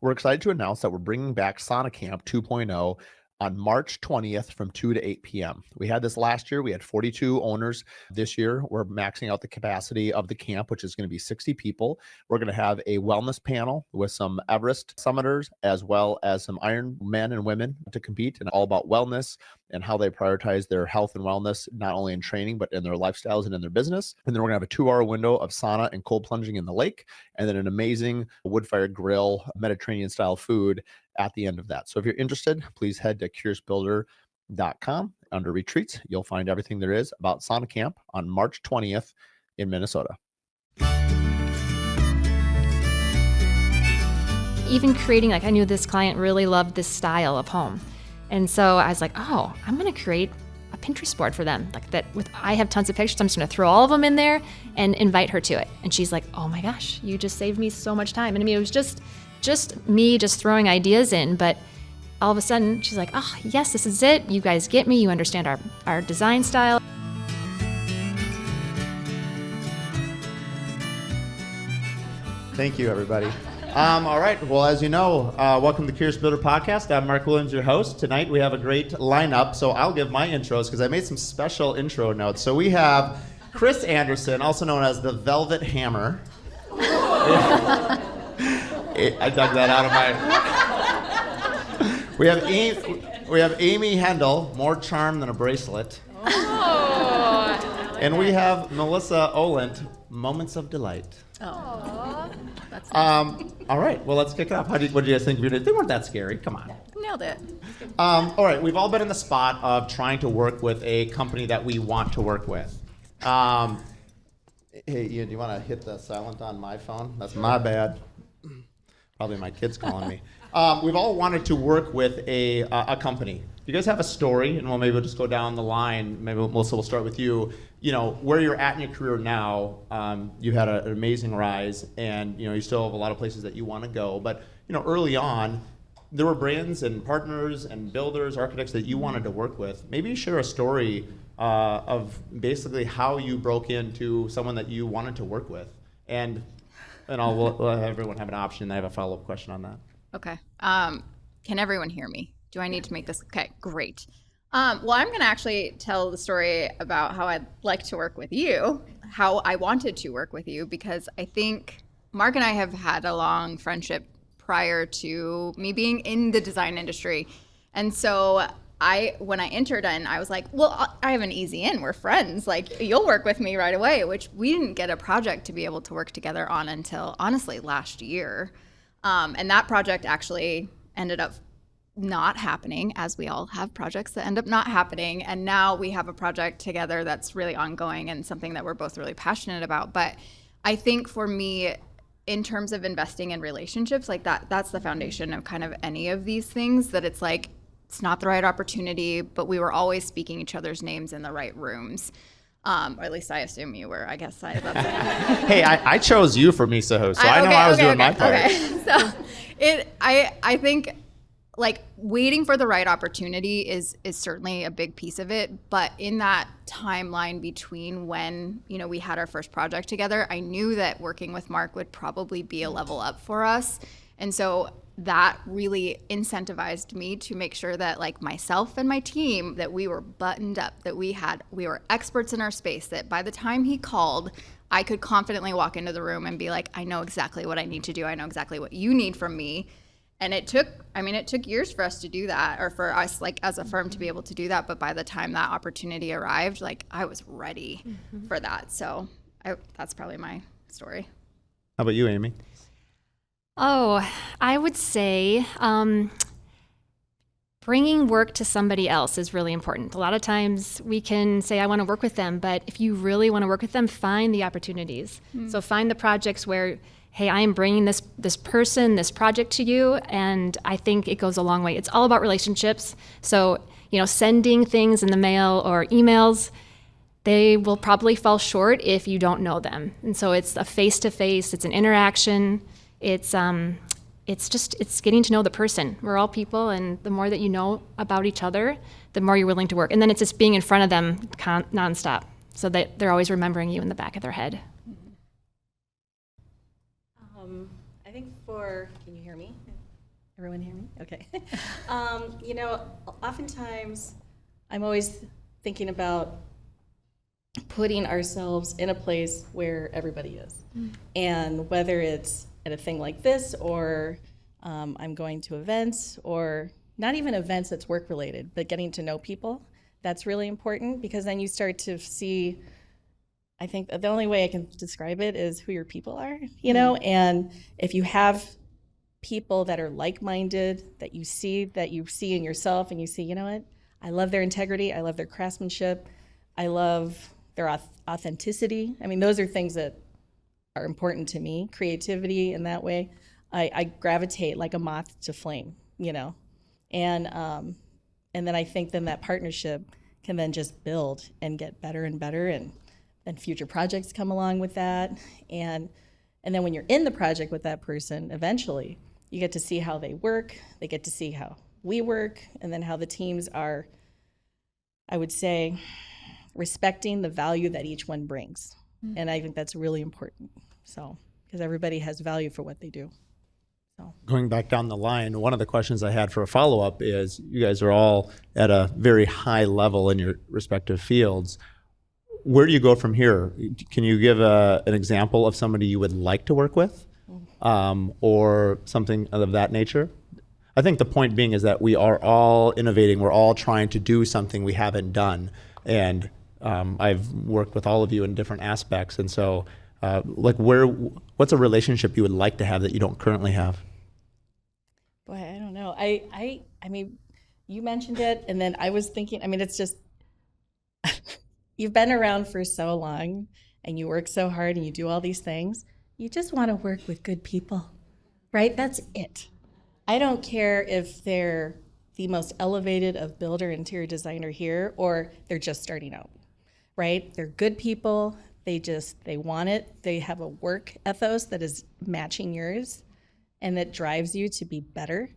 We're excited to announce that we're bringing back Sauna Camp 2.0 on March 20th from 2 to 8 p.m. We had this last year. We had 42 owners. This year, we're maxing out the capacity of the camp, which is going to be 60 people. We're going to have a wellness panel with some Everest summiters, as well as some Iron men and women to compete, and all about wellness and how they prioritize their health and wellness, not only in training, but in their lifestyles and in their business. And then we're going to have a 2-hour window of sauna and cold plunging in the lake, and then an amazing wood-fired grill, Mediterranean-style food at the end of that. So if you're interested, please head to curiousbuilder.com. Under retreats, you'll find everything there is about Sauna Camp on March 20th in Minnesota. Even creating, I knew this client really loved this style of home. And so I was like, oh, I'm going to create a Pinterest board for them. I have tons of pictures. I'm just going to throw all of them in there and invite her to it. And she's like, oh my gosh, you just saved me so much time. And it was just me throwing ideas in, but all of a sudden she's like, oh yes, this is it. You guys get me. You understand our design style. Thank you, everybody. All right. Well, as you know, welcome to the Curious Builder Podcast. I'm Mark Williams, your host. Tonight we have a great lineup, so I'll give my intros because I made some special intro notes. So we have Kristine Anderson, also known as the Velvet Hammer. I dug that out of my... We have Amy Hendel, more charm than a bracelet. Oh, and we have Melissa Oholendt, moments of delight. Oh, that's nice. All right, well, let's kick it off. What do you guys think? They weren't that scary. Come on. Nailed it. All right, we've all been in the spot of trying to work with a company that we want to work with. Hey, Ian, do you want to hit the silent on my phone? That's my bad. Probably my kids calling me. We've all wanted to work with a company. You guys have a story, and maybe we'll just go down the line. Maybe Melissa, we'll start with you. You know, where you're at in your career now, you had an amazing rise, and you still have a lot of places that you want to go. But early on, there were brands and partners and builders, architects that you wanted to work with. Maybe share a story of basically how you broke into someone that you wanted to work with, and we'll have everyone have an option. I have a follow-up question on that. Okay. Can everyone hear me? Do I need to make this? Okay, great. Well, I'm going to actually tell the story about how I'd like to work with you, how I wanted to work with you, because I think Mark and I have had a long friendship prior to me being in the design industry. And so when I entered in, I was like, well, I have an easy in. We're friends. Like, you'll work with me right away, which we didn't get a project to be able to work together on until, honestly, last year. And that project actually ended up not happening, as we all have projects that end up not happening. And now we have a project together that's really ongoing and something that we're both really passionate about. But I think for me, in terms of investing in relationships, like that's the foundation of kind of any of these things, that it's like, it's not the right opportunity, but we were always speaking each other's names in the right rooms. Or at least I assume you were. I guess that's Hey, I chose you for Misaho, so I know I was doing my part. Okay. So I think like waiting for the right opportunity is certainly a big piece of it. But in that timeline between when we had our first project together, I knew that working with Mark would probably be a level up for us, and so that really incentivized me to make sure that like myself and my team, that we were buttoned up, that we were experts in our space, that by the time he called, I could confidently walk into the room and be like, I know exactly what I need to do. I know exactly what you need from me. And it took years for us to do that, or for us like as a firm to be able to do that. But by the time that opportunity arrived, like I was ready for that. So that's probably my story. How about you, Amy? Oh, I would say bringing work to somebody else is really important. A lot of times we can say, I want to work with them, but if you really want to work with them, find the opportunities. So find the projects where, hey, I am bringing this person, this project to you, and I think it goes a long way. It's all about relationships. So, sending things in the mail or emails, they will probably fall short if you don't know them. And so it's a face-to-face, it's an interaction. It's getting to know the person. We're all people, and the more that you know about each other, the more you're willing to work. And then it's just being in front of them nonstop, so that they're always remembering you in the back of their head. I think can you hear me? Everyone hear me? Okay. You know, oftentimes I'm always thinking about putting ourselves in a place where everybody is. And whether it's at a thing like this, or I'm going to events, or not even events that's work related, but getting to know people, that's really important, because then you start to see, I think the only way I can describe it is who your people are, you know? And if you have people that are like-minded, that you see in yourself, and you see, you know what, I love their integrity, I love their craftsmanship, I love their authenticity. I mean, those are things that are important to me, creativity in that way. I gravitate like a moth to flame, you know? And then I think then that partnership can then just build and get better and better, and future projects come along with that. And then when you're in the project with that person, eventually you get to see how they work, they get to see how we work, and then how the teams are, I would say, respecting the value that each one brings. And I think that's really important. So, because everybody has value for what they do. So. Going back down the line, one of the questions I had for a follow-up is, you guys are all at a very high level in your respective fields. Where do you go from here? Can you give an example of somebody you would like to work with, or something of that nature? I think the point being is that we are all innovating. We're all trying to do something we haven't done. And I've worked with all of you in different aspects. And so what's a relationship you would like to have that you don't currently have? Boy, I don't know. I mean, you mentioned it, and then I was thinking, I mean, it's just, you've been around for so long, and you work so hard, and you do all these things. You just want to work with good people, right? That's it. I don't care if they're the most elevated of builder, interior designer here, or they're just starting out, right? They're good people. They want it. They have a work ethos that is matching yours, and that drives you to be better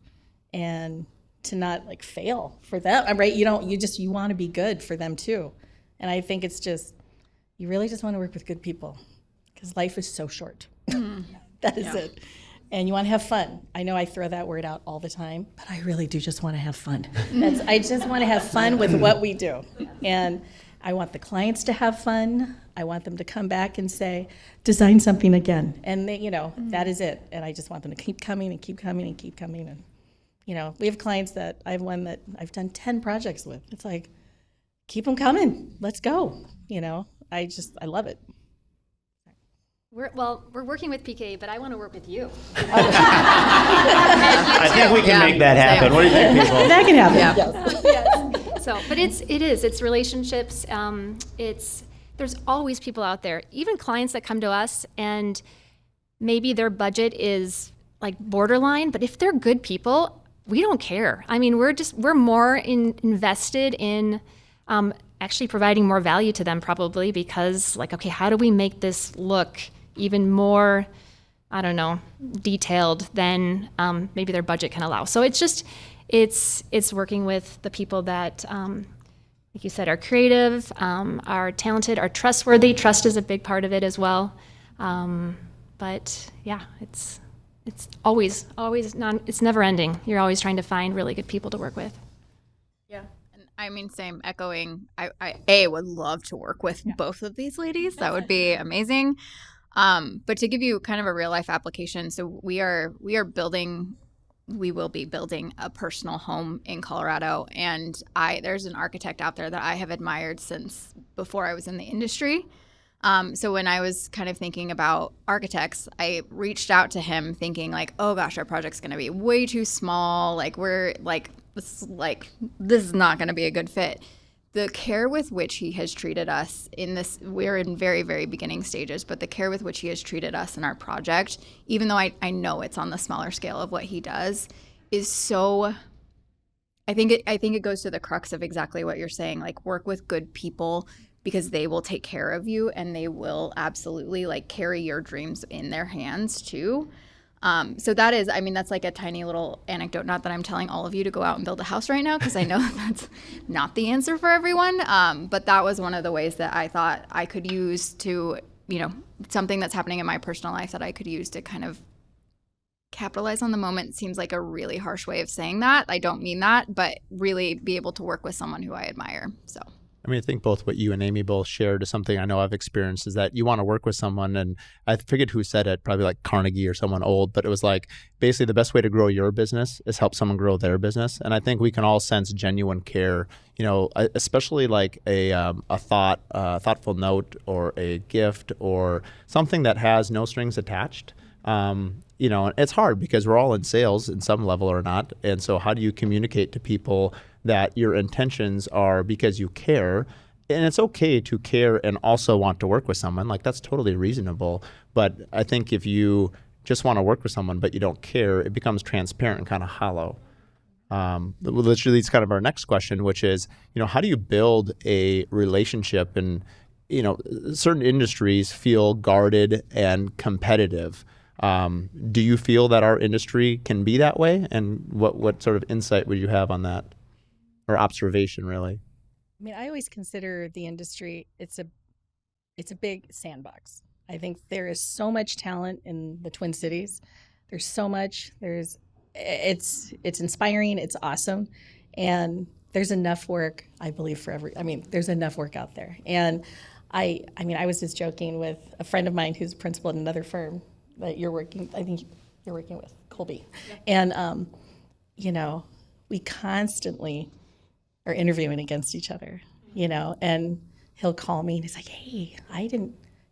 and to not like fail for them, right? You want to be good for them too. And I think it's just, you really just want to work with good people, because life is so short. That is it. And you want to have fun. I know I throw that word out all the time, but I really do just want to have fun. I just want to have fun with what we do. And I want the clients to have fun. I want them to come back and say, design something again. And they, that is it. And I just want them to keep coming and keep coming and keep coming. And, we have clients that I have one that I've done 10 projects with. It's like, keep them coming. Let's go. I love it. We're working with PK, but I want to work with you. I think we can make that happen. What do you think, people? That can happen. Yeah. Yes. So, but it's relationships. There's always people out there, even clients that come to us, and maybe their budget is like borderline, but if they're good people, we don't care. I mean, we're more invested in actually providing more value to them, probably, because okay, how do we make this look even more, I don't know, detailed than maybe their budget can allow. So it's working with the people that, like you said, are creative, are talented, are trustworthy. Trust is a big part of it as well. But yeah, it's always it's never ending. You're always trying to find really good people to work with. Yeah. And I mean, same echoing. I would love to work with both of these ladies. That would be amazing. But to give you kind of a real life application, so we will be building a personal home in Colorado, and there's an architect out there that I have admired since before I was in the industry. So when I was kind of thinking about architects, I reached out to him thinking like, oh gosh, our project's going to be way too small. This is not going to be a good fit. The care with which he has treated us we're in very, very beginning stages, but the care with which he has treated us in our project, even though I know it's on the smaller scale of what he does, is so, I think it goes to the crux of exactly what you're saying, like work with good people, because they will take care of you, and they will absolutely carry your dreams in their hands too. So that's like a tiny little anecdote. Not that I'm telling all of you to go out and build a house right now, because I know that's not the answer for everyone. But that was one of the ways that I thought I could use to, something that's happening in my personal life that I could use to kind of capitalize on the moment seems like a really harsh way of saying that. I don't mean that, but really be able to work with someone who I admire. So. I mean, I think both what you and Amy both shared is something I know I've experienced, is that you want to work with someone, and I forget who said it, probably like Carnegie or someone old, but it was like, basically the best way to grow your business is help someone grow their business. And I think we can all sense genuine care, especially like a thoughtful note or a gift or something that has no strings attached. It's hard because we're all in sales in some level or not. And so how do you communicate to people that your intentions are because you care? And it's okay to care and also want to work with someone. Like, that's totally reasonable. But I think if you just want to work with someone but you don't care, it becomes transparent and kind of hollow. Which leads kind of our next question, which is, how do you build a relationship? And, certain industries feel guarded and competitive. Do you feel that our industry can be that way? And what sort of insight would you have on that? Or observation, really? I mean, I always consider the industry, it's a big sandbox. I think there is so much talent in the Twin Cities. There's so much. It's inspiring. It's awesome, and there's enough work, I believe, there's enough work out there. And I was just joking with a friend of mine who's a principal at another firm that I think you're working with, Colby, and we constantly are interviewing against each other, and he'll call me and he's like, hey,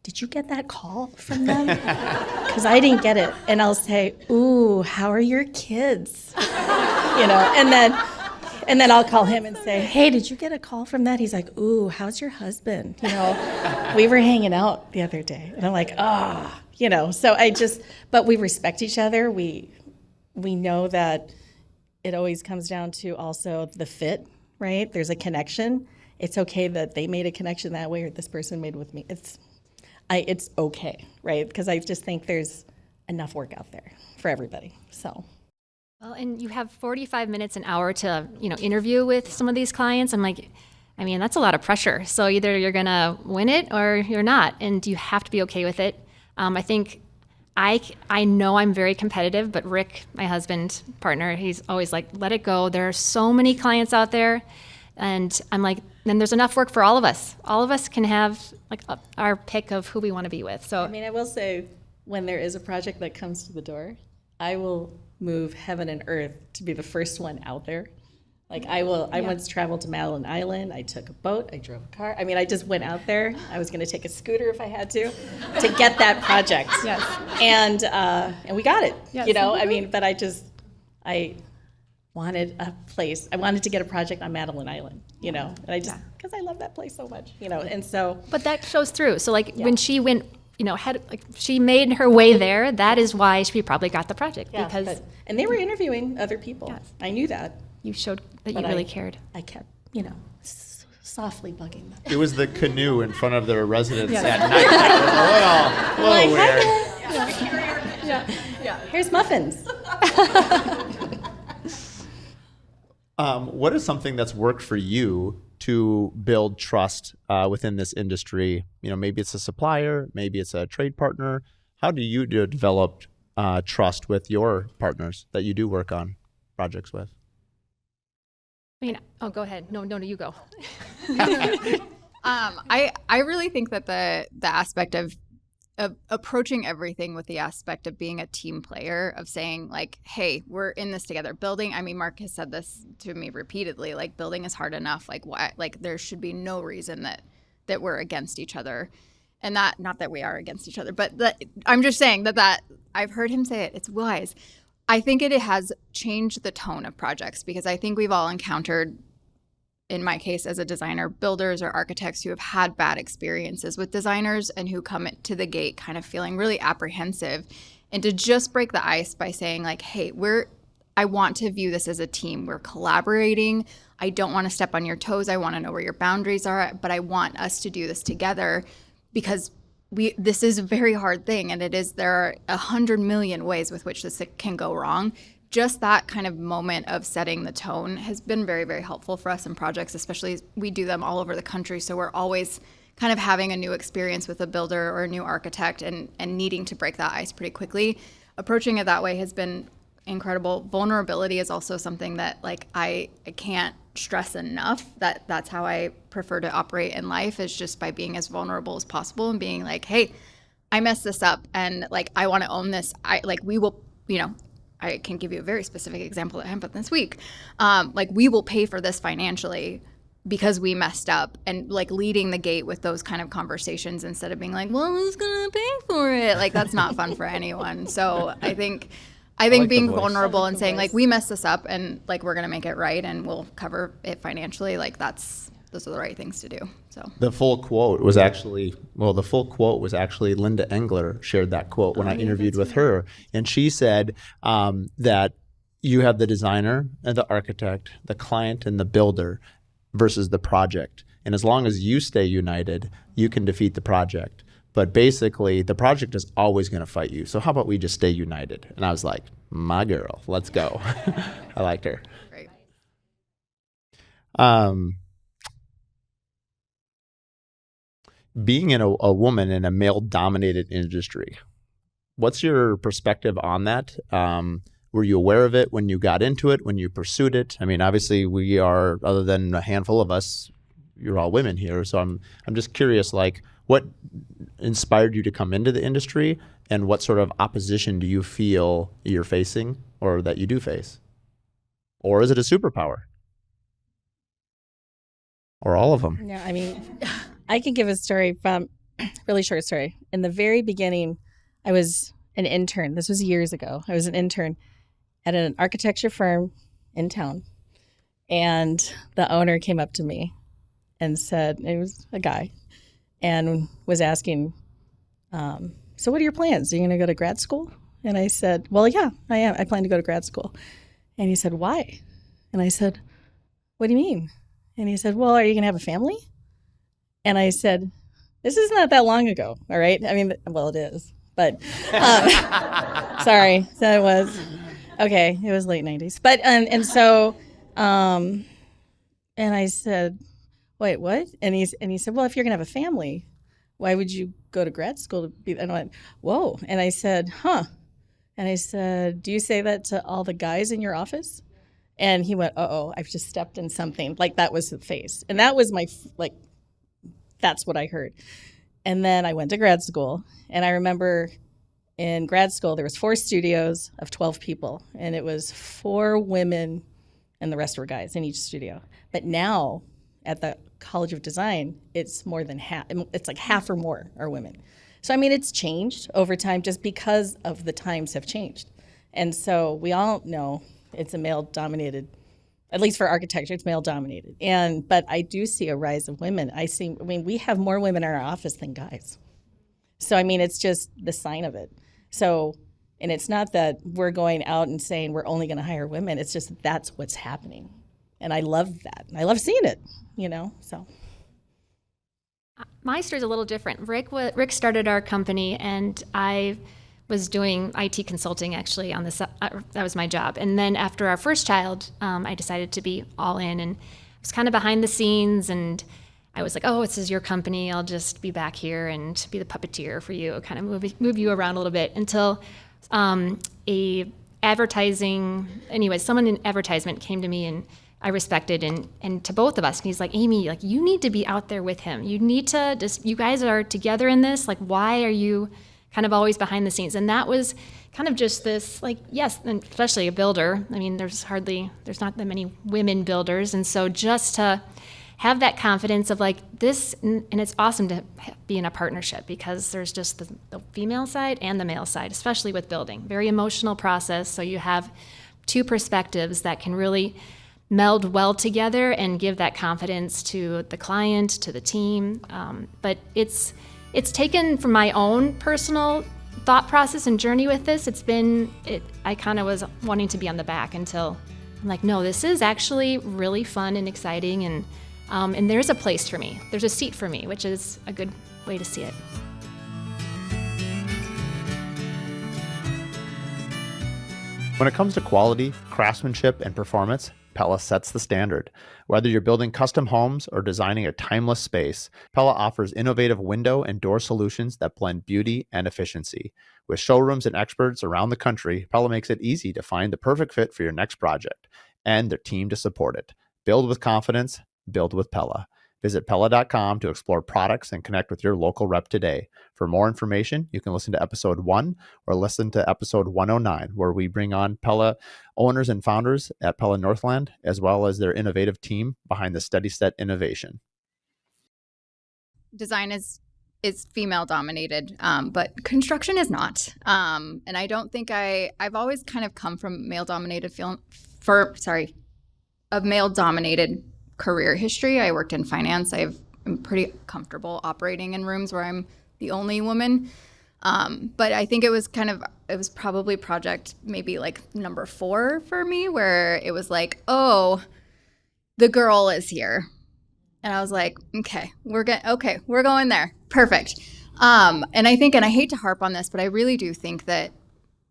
did you get that call from them? Because I didn't get it. And I'll say, ooh, how are your kids? And then I'll call him and say, hey, did you get a call from that? He's like, ooh, how's your husband? We were hanging out the other day. And I'm like, so but we respect each other. We know that it always comes down to also the fit, right? There's a connection. It's okay that they made a connection that way or this person made with me. It's okay, right? Because I just think there's enough work out there for everybody. So. Well, and you have 45 minutes, an hour to, interview with some of these clients. I'm like, that's a lot of pressure. So either you're going to win it or you're not, and you have to be okay with it. I think I know I'm very competitive, but Rick, my husband, partner, he's always like, let it go. There are so many clients out there. And I'm like, then there's enough work for all of us. All of us can have like our pick of who we want to be with. So I will say, when there is a project that comes to the door, I will move heaven and earth to be the first one out there. Like I once traveled to Madeline Island. I took a boat. I drove a car. I just went out there. I was going to take a scooter if I had to get that project. Yes. And we got it. Yes. But I wanted a place. I wanted to get a project on Madeline Island. And because I love that place so much. And so. But that shows through. So when she went, she made her way there. That is why she probably got the project and they were interviewing other people. Yes. I knew that. You showed that you really cared. I kept, softly bugging them. It was the canoe in front of their residence at night. That was a little weird. Yeah. Here's muffins. What is something that's worked for you to build trust within this industry? Maybe it's a supplier, maybe it's a trade partner. How do you develop trust with your partners that you do work on projects with? Go ahead. No, you go. I really think that the aspect of approaching everything with the aspect of being a team player, of saying like, hey, we're in this together. Building, Mark has said this to me repeatedly, like building is hard enough. Like why, like there should be no reason that we're against each other. And that, not that we are against each other, but I'm just saying that I've heard him say it, it's wise. I think it has changed the tone of projects, because I think we've all encountered, in my case as a designer, builders or architects who have had bad experiences with designers and who come to the gate kind of feeling really apprehensive. And to just break the ice by saying like, hey, I want to view this as a team. We're collaborating. I don't want to step on your toes. I want to know where your boundaries are, but I want us to do this together, because this is a very hard thing, and there are 100 million ways with which this can go wrong. Just that kind of moment of setting the tone has been very, very helpful for us in projects, especially as we do them all over the country. So we're always kind of having a new experience with a builder or a new architect and needing to break that ice pretty quickly. approaching it that way has been incredible. Vulnerability is also something that like I can't stress enough that that's how I prefer to operate in life, is just by being as vulnerable as possible and being like, hey, I messed this up and like I want to own this. We will, I can give you a very specific example that happened this week. Like we will pay for this financially because we messed up, and like leading the gate with those kind of conversations instead of being like, well, who's gonna pay for it? Like that's not fun for anyone. So I think like being the voice. vulnerable and saying like, we messed this up and like we're gonna make it right and we'll cover it financially, like those are the right things to do. So The full quote was actually Linda Engler shared that quote when I interviewed with her. And she said that you have the designer and the architect, the client and the builder versus the project. And as long as you stay united, you can defeat the project. But basically, the project is always going to fight you. So how about we just stay united? And I was like, my girl, let's go. I liked her. great. Being a woman in a male-dominated industry, what's your perspective on that? Were you aware of it when you got into it, when you pursued it? I mean, obviously we are, other than a handful of us, you're all women here. So I'm just curious, like, what inspired you to come into the industry, and what sort of opposition do you feel you're facing, or that you do face? Or is it a superpower? Or all of them? Yeah, I mean, I can give a story from really short story. In the very beginning, I was an intern. This was years ago. I was an intern at an architecture firm in town. And the owner came up to me and said, it was a guy, and was asking, so what are your plans? Are you going to go to grad school? And I said, well, yeah, I am. I plan to go to grad school. And he said, why? And I said, what do you mean? And he said, well, are you going to have a family? And I said, this is not that long ago, all right? I mean, well, it is, but sorry, so it was. Okay, it was late 90s. But, and so, and I said, wait, what? And he said, well, if you're going to have a family, why would you go to grad school to be, and I went, whoa. And I said, huh. And I said, do you say that to all the guys in your office? And he went, uh-oh, I've just stepped in something. Like, that was the face. And that was my, like, that's what I heard. And then I went to grad school. And I remember in grad school, there was 4 studios of 12 people. And it was 4 women and the rest were guys in each studio. But now at the College of Design, it's more than half. It's like half or more are women. So, I mean, it's changed over time just because of the times have changed. And so we all know it's a male-dominated, at least for architecture, it's male-dominated. But I do see a rise of women. I mean, we have more women in our office than guys. So, I mean, it's just the sign of it. So, and it's not that we're going out and saying we're only going to hire women. It's just that's what's happening. And I love that. I love seeing it, so. My story's a little different. Rick started our company, and I was doing IT consulting actually on this. That was my job. And then after our first child, I decided to be all in, and I was kind of behind the scenes, and I was like, oh, this is your company. I'll just be back here and be the puppeteer for you, kind of move you around a little bit until someone in advertisement came to me, and I respected, and to both of us. And he's like, Amy, like, you need to be out there with him. You need to you guys are together in this. Like, why are you kind of always behind the scenes? And that was kind of just this, like, yes, and especially a builder. I mean, there's not that many women builders. And so just to have that confidence of like this, and it's awesome to be in a partnership because there's just the female side and the male side, especially with building. Very emotional process. So you have 2 perspectives that can really meld well together and give that confidence to the client, to the team. But it's taken from my own personal thought process and journey with this. I kind of was wanting to be on the back until I'm like, no, this is actually really fun and exciting, and there's a place for me. There's a seat for me, which is a good way to see it. When it comes to quality, craftsmanship, and performance, Pella sets the standard. Whether you're building custom homes or designing a timeless space, Pella offers innovative window and door solutions that blend beauty and efficiency. With showrooms and experts around the country, Pella makes it easy to find the perfect fit for your next project and their team to support it. Build with confidence, build with Pella. Visit Pella.com to explore products and connect with your local rep today. For more information, you can listen to episode 1 or listen to episode 109, where we bring on Pella owners and founders at Pella Northland, as well as their innovative team behind the Steady Set innovation. Design is female dominated, but construction is not. And I don't think I've always kind of come from male dominated a male dominated career history. I worked in finance. I'm pretty comfortable operating in rooms where I'm the only woman. But I think it was probably project maybe like number 4 for me, where it was like, oh, the girl is here. And I was like, okay, we're going there. Perfect. And I think, and I hate to harp on this, but I really do think that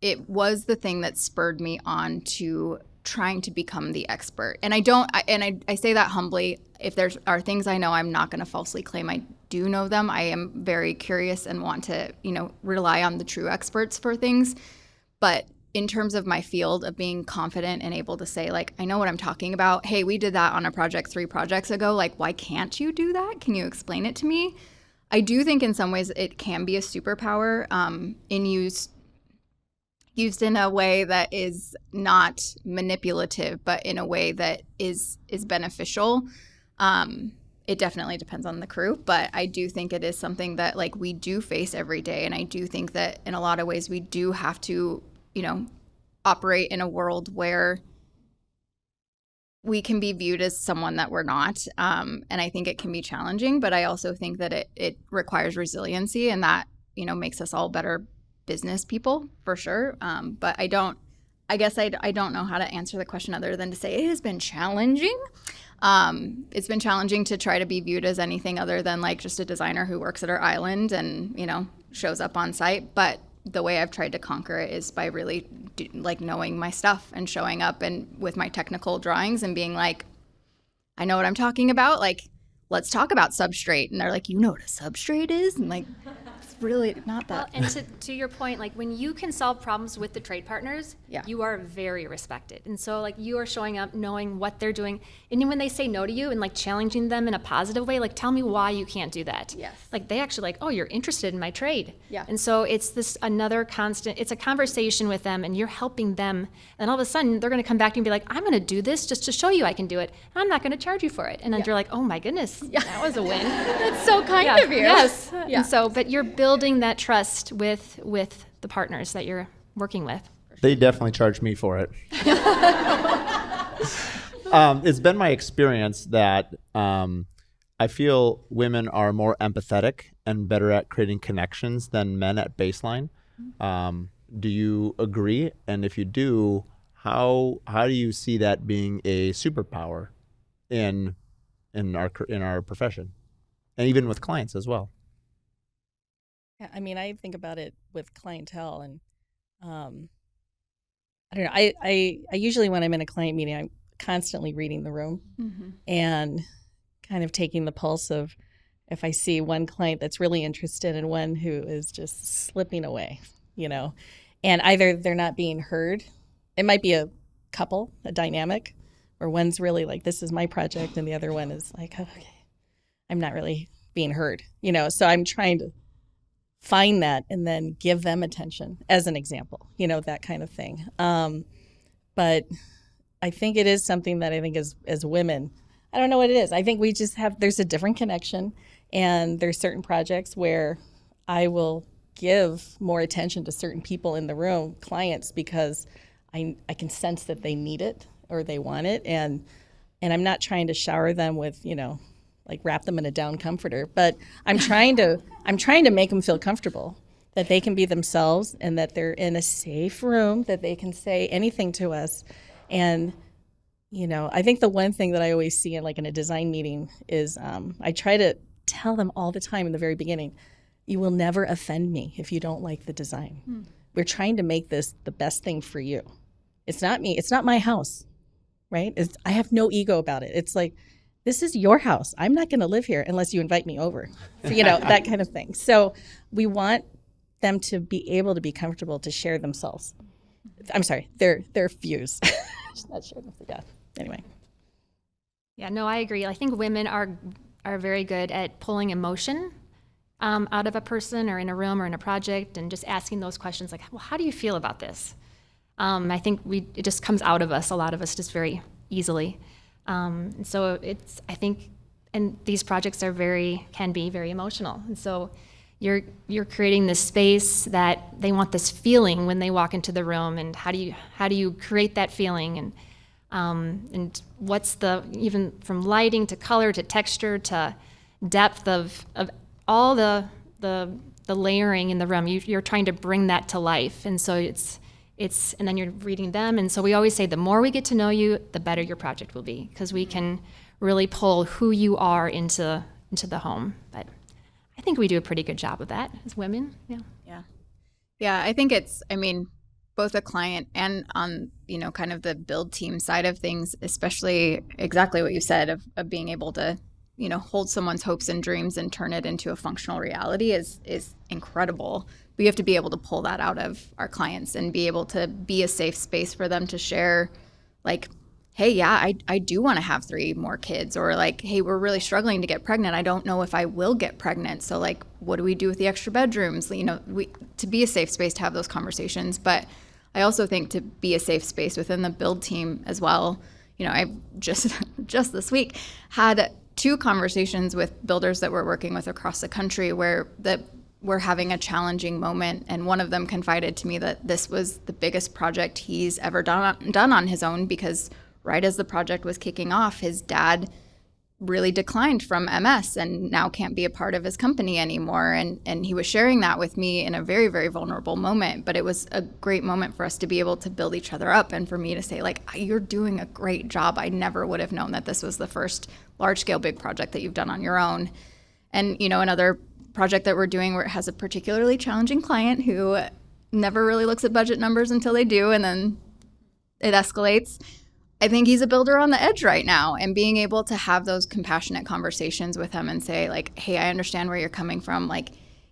it was the thing that spurred me on to trying to become the expert. And I say that humbly. If there are things I know, I'm not going to falsely claim I do know them. I am very curious and want to, rely on the true experts for things. But in terms of my field of being confident and able to say, like, I know what I'm talking about. Hey, we did that on a project 3 projects ago. Like, why can't you do that? Can you explain it to me? I do think in some ways it can be a superpower used in a way that is not manipulative, but in a way that is beneficial. It definitely depends on the crew, but I do think it is something that like we do face every day. And I do think that in a lot of ways we do have to, operate in a world where we can be viewed as someone that we're not. And I think it can be challenging, but I also think that it requires resiliency, and that, makes us all better business people for sure. But I don't know how to answer the question other than to say it has been challenging. It's been challenging to try to be viewed as anything other than like just a designer who works at our island and, shows up on site. But the way I've tried to conquer it is by really knowing my stuff and showing up and with my technical drawings and being like, I know what I'm talking about. Like, let's talk about substrate. And they're like, you know what a substrate is? And like, it's really not that. Well, and to your point, like when you can solve problems with the trade partners, you are very respected. And so like you are showing up knowing what they're doing. And then when they say no to you and like challenging them in a positive way, like tell me why you can't do that. Yes. Like they actually like, oh, you're interested in my trade. Yeah. And so it's this another constant, it's a conversation with them and you're helping them. And all of a sudden they're going to come back to you and be like, I'm going to do this just to show you I can do it. And I'm not going to charge you for it. And then you're like, oh my goodness, that was a win. That's so kind of you. Yes. Yeah. And so, but you're building that trust with the partners that you're working with. They definitely charge me for it. It's been my experience that I feel women are more empathetic and better at creating connections than men at baseline. Do you agree? And if you do, how do you see that being a superpower in our profession, and even with clients as well? Yeah, I mean, I think about it with clientele, and I don't know. I usually, when I'm in a client meeting, I'm constantly reading the room and kind of taking the pulse of if I see one client that's really interested and one who is just slipping away, and either they're not being heard. It might be a couple, a dynamic, where one's really like, this is my project, and the other one is like, oh, okay, I'm not really being heard, So I'm trying to find that and then give them attention as an example, that kind of thing. But I think it is something that I think as women, I don't know what it is. I think we just there's a different connection, and there's certain projects where I will give more attention to certain people in the room, clients, because I can sense that they need it or they want it. And I'm not trying to shower them with, like wrap them in a down comforter, but I'm trying to make them feel comfortable, that they can be themselves and that they're in a safe room, that they can say anything to us. And, I think the one thing that I always see in a design meeting is I try to tell them all the time in the very beginning, you will never offend me if you don't like the design. We're trying to make this the best thing for you. It's not me. It's not my house, right? I have no ego about it. It's like, this is your house. I'm not going to live here unless you invite me over, that kind of thing. So we want them to be able to be comfortable to share themselves. I'm sorry, their views. Not share them. Yeah. Anyway. Yeah, no, I agree. I think women are very good at pulling emotion out of a person or in a room or in a project, and just asking those questions like, well, how do you feel about this? I think it just comes out of us, a lot of us, just very easily. And so I think, and these projects can be very emotional. And so you're creating this space that they want this feeling when they walk into the room, and how do you create that feeling, and what's even from lighting to color to texture to depth of all the layering in the room. You're trying to bring that to life, and so and then you're reading them. And so we always say the more we get to know you, the better your project will be, because we can really pull who you are into the home. But I think we do a pretty good job of that as women. Yeah, I think both a client and on, kind of the build team side of things, especially exactly what you said of being able to, hold someone's hopes and dreams and turn it into a functional reality is incredible. We have to be able to pull that out of our clients and be able to be a safe space for them to share, like, hey, yeah, I do want to have 3 more kids, or like, hey, we're really struggling to get pregnant. I don't know if I will get pregnant. So like, what do we do with the extra bedrooms? To be a safe space to have those conversations. But I also think to be a safe space within the build team as well. I've just this week had 2 conversations with builders that we're working with across the country where we're having a challenging moment, and one of them confided to me that this was the biggest project he's ever done on his own, because right as the project was kicking off, his dad really declined from MS and now can't be a part of his company anymore. And he was sharing that with me in a very, very vulnerable moment. But it was a great moment for us to be able to build each other up, and for me to say, like, you're doing a great job. I never would have known that this was the first large-scale big project that you've done on your own. And, another project that we're doing where it has a particularly challenging client who never really looks at budget numbers until they do, and then it escalates. I think he's a builder on the edge right now, and being able to have those compassionate conversations with him and say, like, hey, I understand where you're coming from. Like,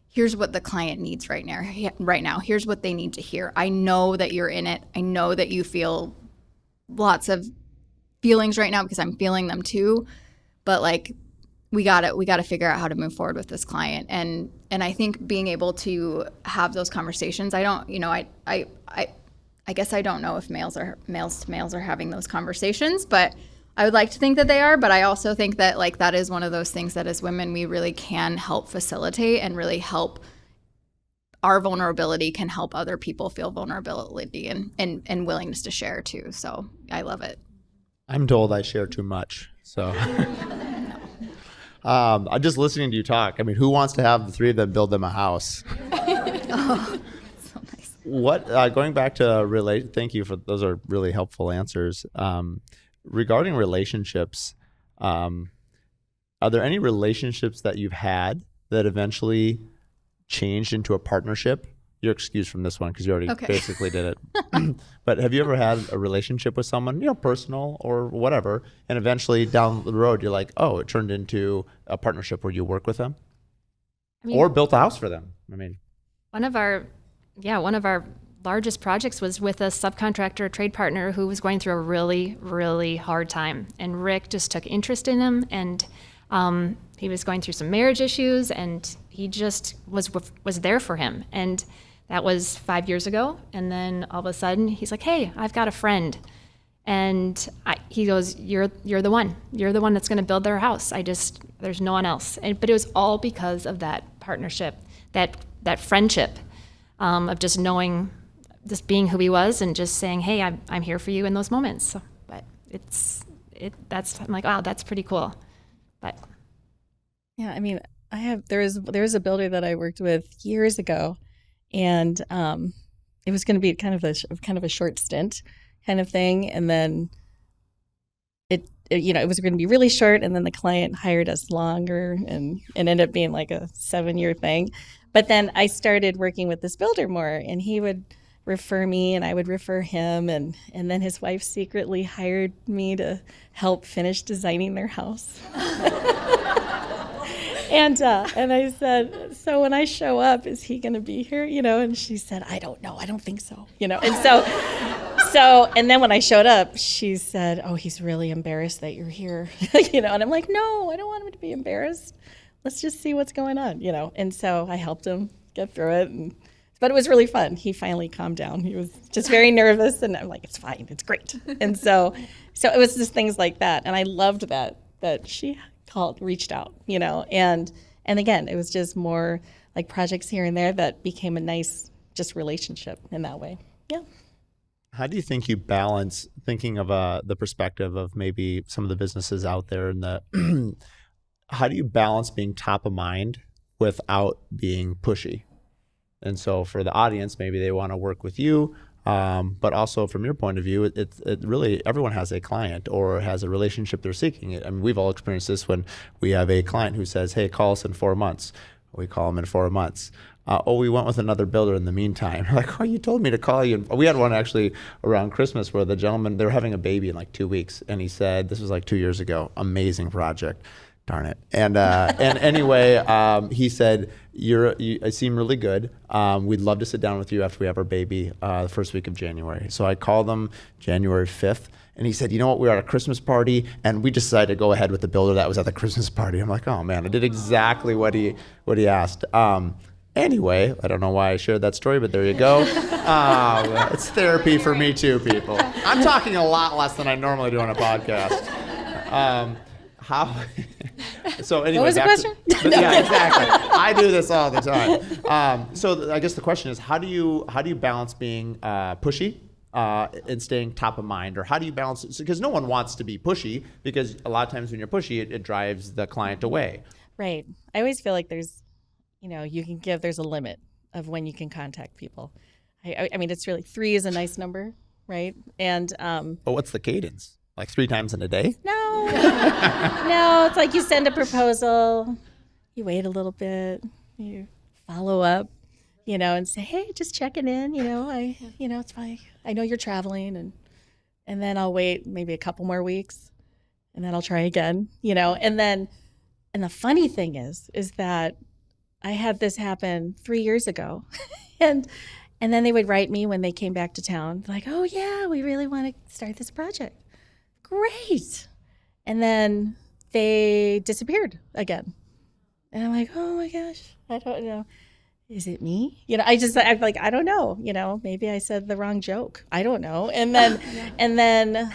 here's what the client needs right now. Here's what they need to hear. I know that you're in it. I know that you feel lots of feelings right now, because I'm feeling them too. But like, we got to figure out how to move forward with this client. And I think being able to have those conversations, I guess I don't know if males to males are having those conversations, but I would like to think that they are. But I also think that, like, that is one of those things that as women, we really can help facilitate, and really help. Our vulnerability can help other people feel vulnerability and willingness to share too. So I love it. I'm told I share too much, so. I'm just listening to you talk. I mean, who wants to have the 3 of them build them a house? Oh, so nice. What going back to thank you for those, are really helpful answers. Regarding relationships, are there any relationships that you've had that eventually changed into a partnership? You're excused from this one because you already basically did it. But have you ever had a relationship with someone, personal or whatever, and eventually down the road you're like, oh, it turned into a partnership where you work with them, or built a house for them? I mean, one of our largest projects was with a subcontractor, a trade partner, who was going through a really, really hard time. And Rick just took interest in him, and he was going through some marriage issues, and he just was there for him. And that was 5 years ago. And then all of a sudden he's like, hey, I've got a friend. And he goes, you're the one. You're the one that's going to build their house. There's no one else. But it was all because of that partnership, that friendship, of just knowing, just being who he was, and just saying, hey, I'm here for you in those moments. So, but I'm like, wow, that's pretty cool. But yeah, I mean, there was a builder that I worked with years ago, and it was going to be kind of a short stint kind of thing, and then it was going to be really short, and then the client hired us longer, and it ended up being like a 7-year thing. But then I started working with this builder more, and he would refer me, and I would refer him, and then his wife secretly hired me to help finish designing their house. And I said, so when I show up, is he going to be here? And she said, I don't know. I don't think so. And and then when I showed up, she said, oh, he's really embarrassed that you're here. And I'm like, no, I don't want him to be embarrassed. Let's just see what's going on. And so I helped him get through it. But it was really fun. He finally calmed down. He was just very nervous, and I'm like, it's fine, it's great. And so it was just things like that. And I loved that she reached out, and again, it was just more like projects here and there that became a nice just relationship in that way. Yeah. How do you think you balance thinking of the perspective of maybe some of the businesses out there and how do you balance being top of mind without being pushy? And so for the audience, maybe they want to work with you, but also from your point of view, it really, everyone has a client or has a relationship they're seeking. I mean, we've all experienced this when we have a client who says, hey, call us in 4 months. We call them in 4 months. We went with another builder in the meantime. Like, oh, you told me to call you. We had one actually around Christmas where the gentleman, they were having a baby in like 2 weeks. And he said, this was like 2 years ago, amazing project. Darn it. And anyway, he said, you seem really good. We'd love to sit down with you after we have our baby the first week of January. So I called him January 5th. And he said, you know what, we were at a Christmas party, and we decided to go ahead with the builder that was at the Christmas party. I'm like, oh, man, I did exactly what he asked. Anyway, I don't know why I shared that story, but there you go. It's therapy for me too, people. I'm talking a lot less than I normally do on a podcast. So anyway, what was the question? Yeah, exactly. I do this all the time. So I guess the question is, how do you balance being pushy and staying top of mind, or how do you balance it? Because no one wants to be pushy, because a lot of times when you're pushy, it drives the client away. Right. I always feel like there's a limit of when you can contact people. I mean, it's really 3 is a nice number, right? And but what's the cadence? Like 3 times in a day? No, no. It's like you send a proposal, you wait a little bit, you follow up, and say, hey, just checking in. It's fine. I know you're traveling, and then I'll wait maybe a couple more weeks, and then I'll try again. And the funny thing is that I had this happen 3 years ago, and then they would write me when they came back to town, like, oh yeah, we really want to start this project. Great. And then they disappeared again. And I'm like, oh my gosh, I don't know. Is it me? I'm like, I don't know. Maybe I said the wrong joke. I don't know. And then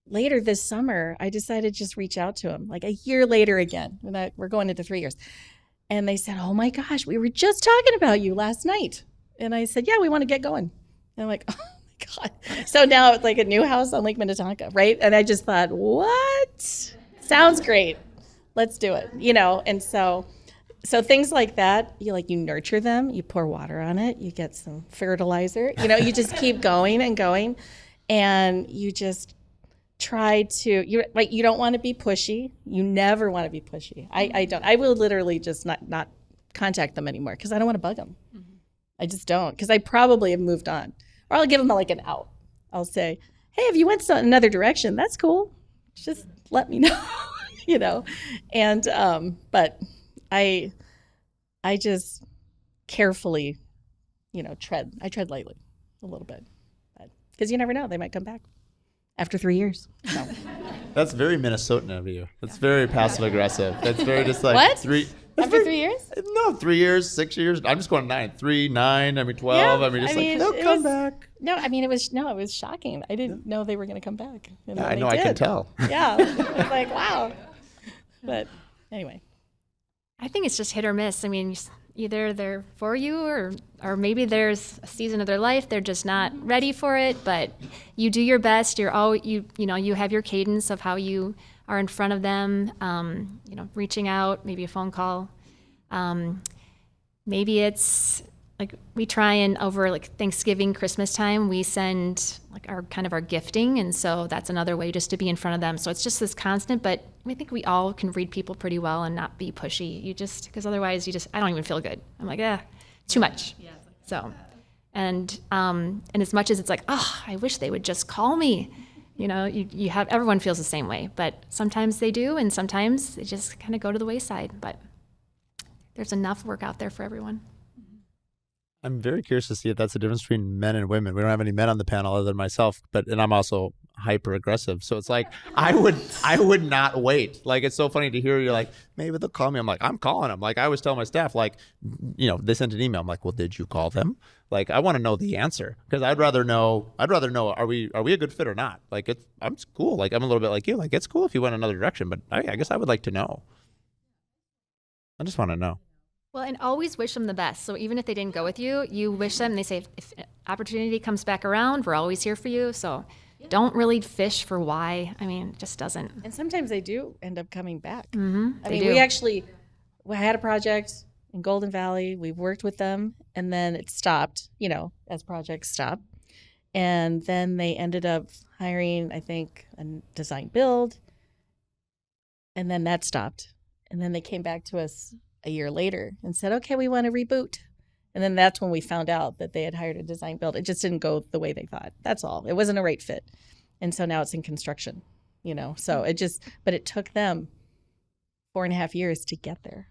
later this summer, I decided to just reach out to him, like a year later again. And we're going into 3 years. And they said, oh my gosh, we were just talking about you last night. And I said, yeah, we want to get going. And I'm like, oh my God. So now it's like a new house on Lake Minnetonka, right? And I just thought, what? Sounds great. Let's do it. And so things like that, you nurture them, you pour water on it, you get some fertilizer, you just keep going and going, and you just try to, you don't want to be pushy. You never want to be pushy. I don't. I will literally just not contact them anymore because I don't want to bug them. Mm-hmm. I just don't, because I probably have moved on. Or I'll give them like an out. I'll say, hey, if you went another direction, that's cool. Just let me know, And but I just carefully, I tread lightly a little bit, because you never know, they might come back after 3 years. So. That's very Minnesotan of you. That's very passive aggressive. That's very just like what? 3. After 3 years? No, 3 years, 6 years. I'm just going 9, 3, 9. 12. Yeah, They'll come back. No, it was shocking. I didn't know they were going to come back. I know. I can tell. Yeah, I was like, wow. But anyway, I think it's just hit or miss. I mean, either they're for you, or maybe there's a season of their life they're just not ready for it. But you do your best. You're all you have your cadence of how you are in front of them, reaching out, maybe a phone call. Maybe it's like we try and over like Thanksgiving, Christmas time, we send like our gifting. And so that's another way just to be in front of them. So it's just this constant, but I think we all can read people pretty well and not be pushy. Because otherwise I don't even feel good. I'm like, too much. So, and as much as it's like, oh, I wish they would just call me. You know, you have, everyone feels the same way, but sometimes they do, and sometimes they just kind of go to the wayside. But there's enough work out there for everyone. I'm very curious to see if that's the difference between men and women. We don't have any men on the panel other than myself, and I'm also hyper aggressive. So it's like, I would not wait. Like, it's so funny to hear you're like, maybe they'll call me. I'm like, I'm calling them. Like, I always tell my staff, like, you know, they sent an email. I'm like, well, did you call them? Like, I want to know the answer, because I'd rather know, are we a good fit or not? Like, I'm cool. Like, I'm a little bit like you. Like, it's cool if you went another direction, but I guess I would like to know. I just want to know. Well, and always wish them the best. So even if they didn't go with you, you wish them, they say, if opportunity comes back around, we're always here for you. So don't really fish for why. I mean, it just doesn't. And sometimes they do end up coming back. Mm-hmm, I mean, we had a project in Golden Valley. We worked with them, and then it stopped, you know, as projects stop. And then they ended up hiring, I think, a design build. And then that stopped. And then they came back to us a year later and said, okay, we want to reboot. And then that's when we found out that they had hired a design build. It just didn't go the way they thought. That's all. It wasn't a right fit. And so now it's in construction, you know. So but it took them 4.5 years to get there.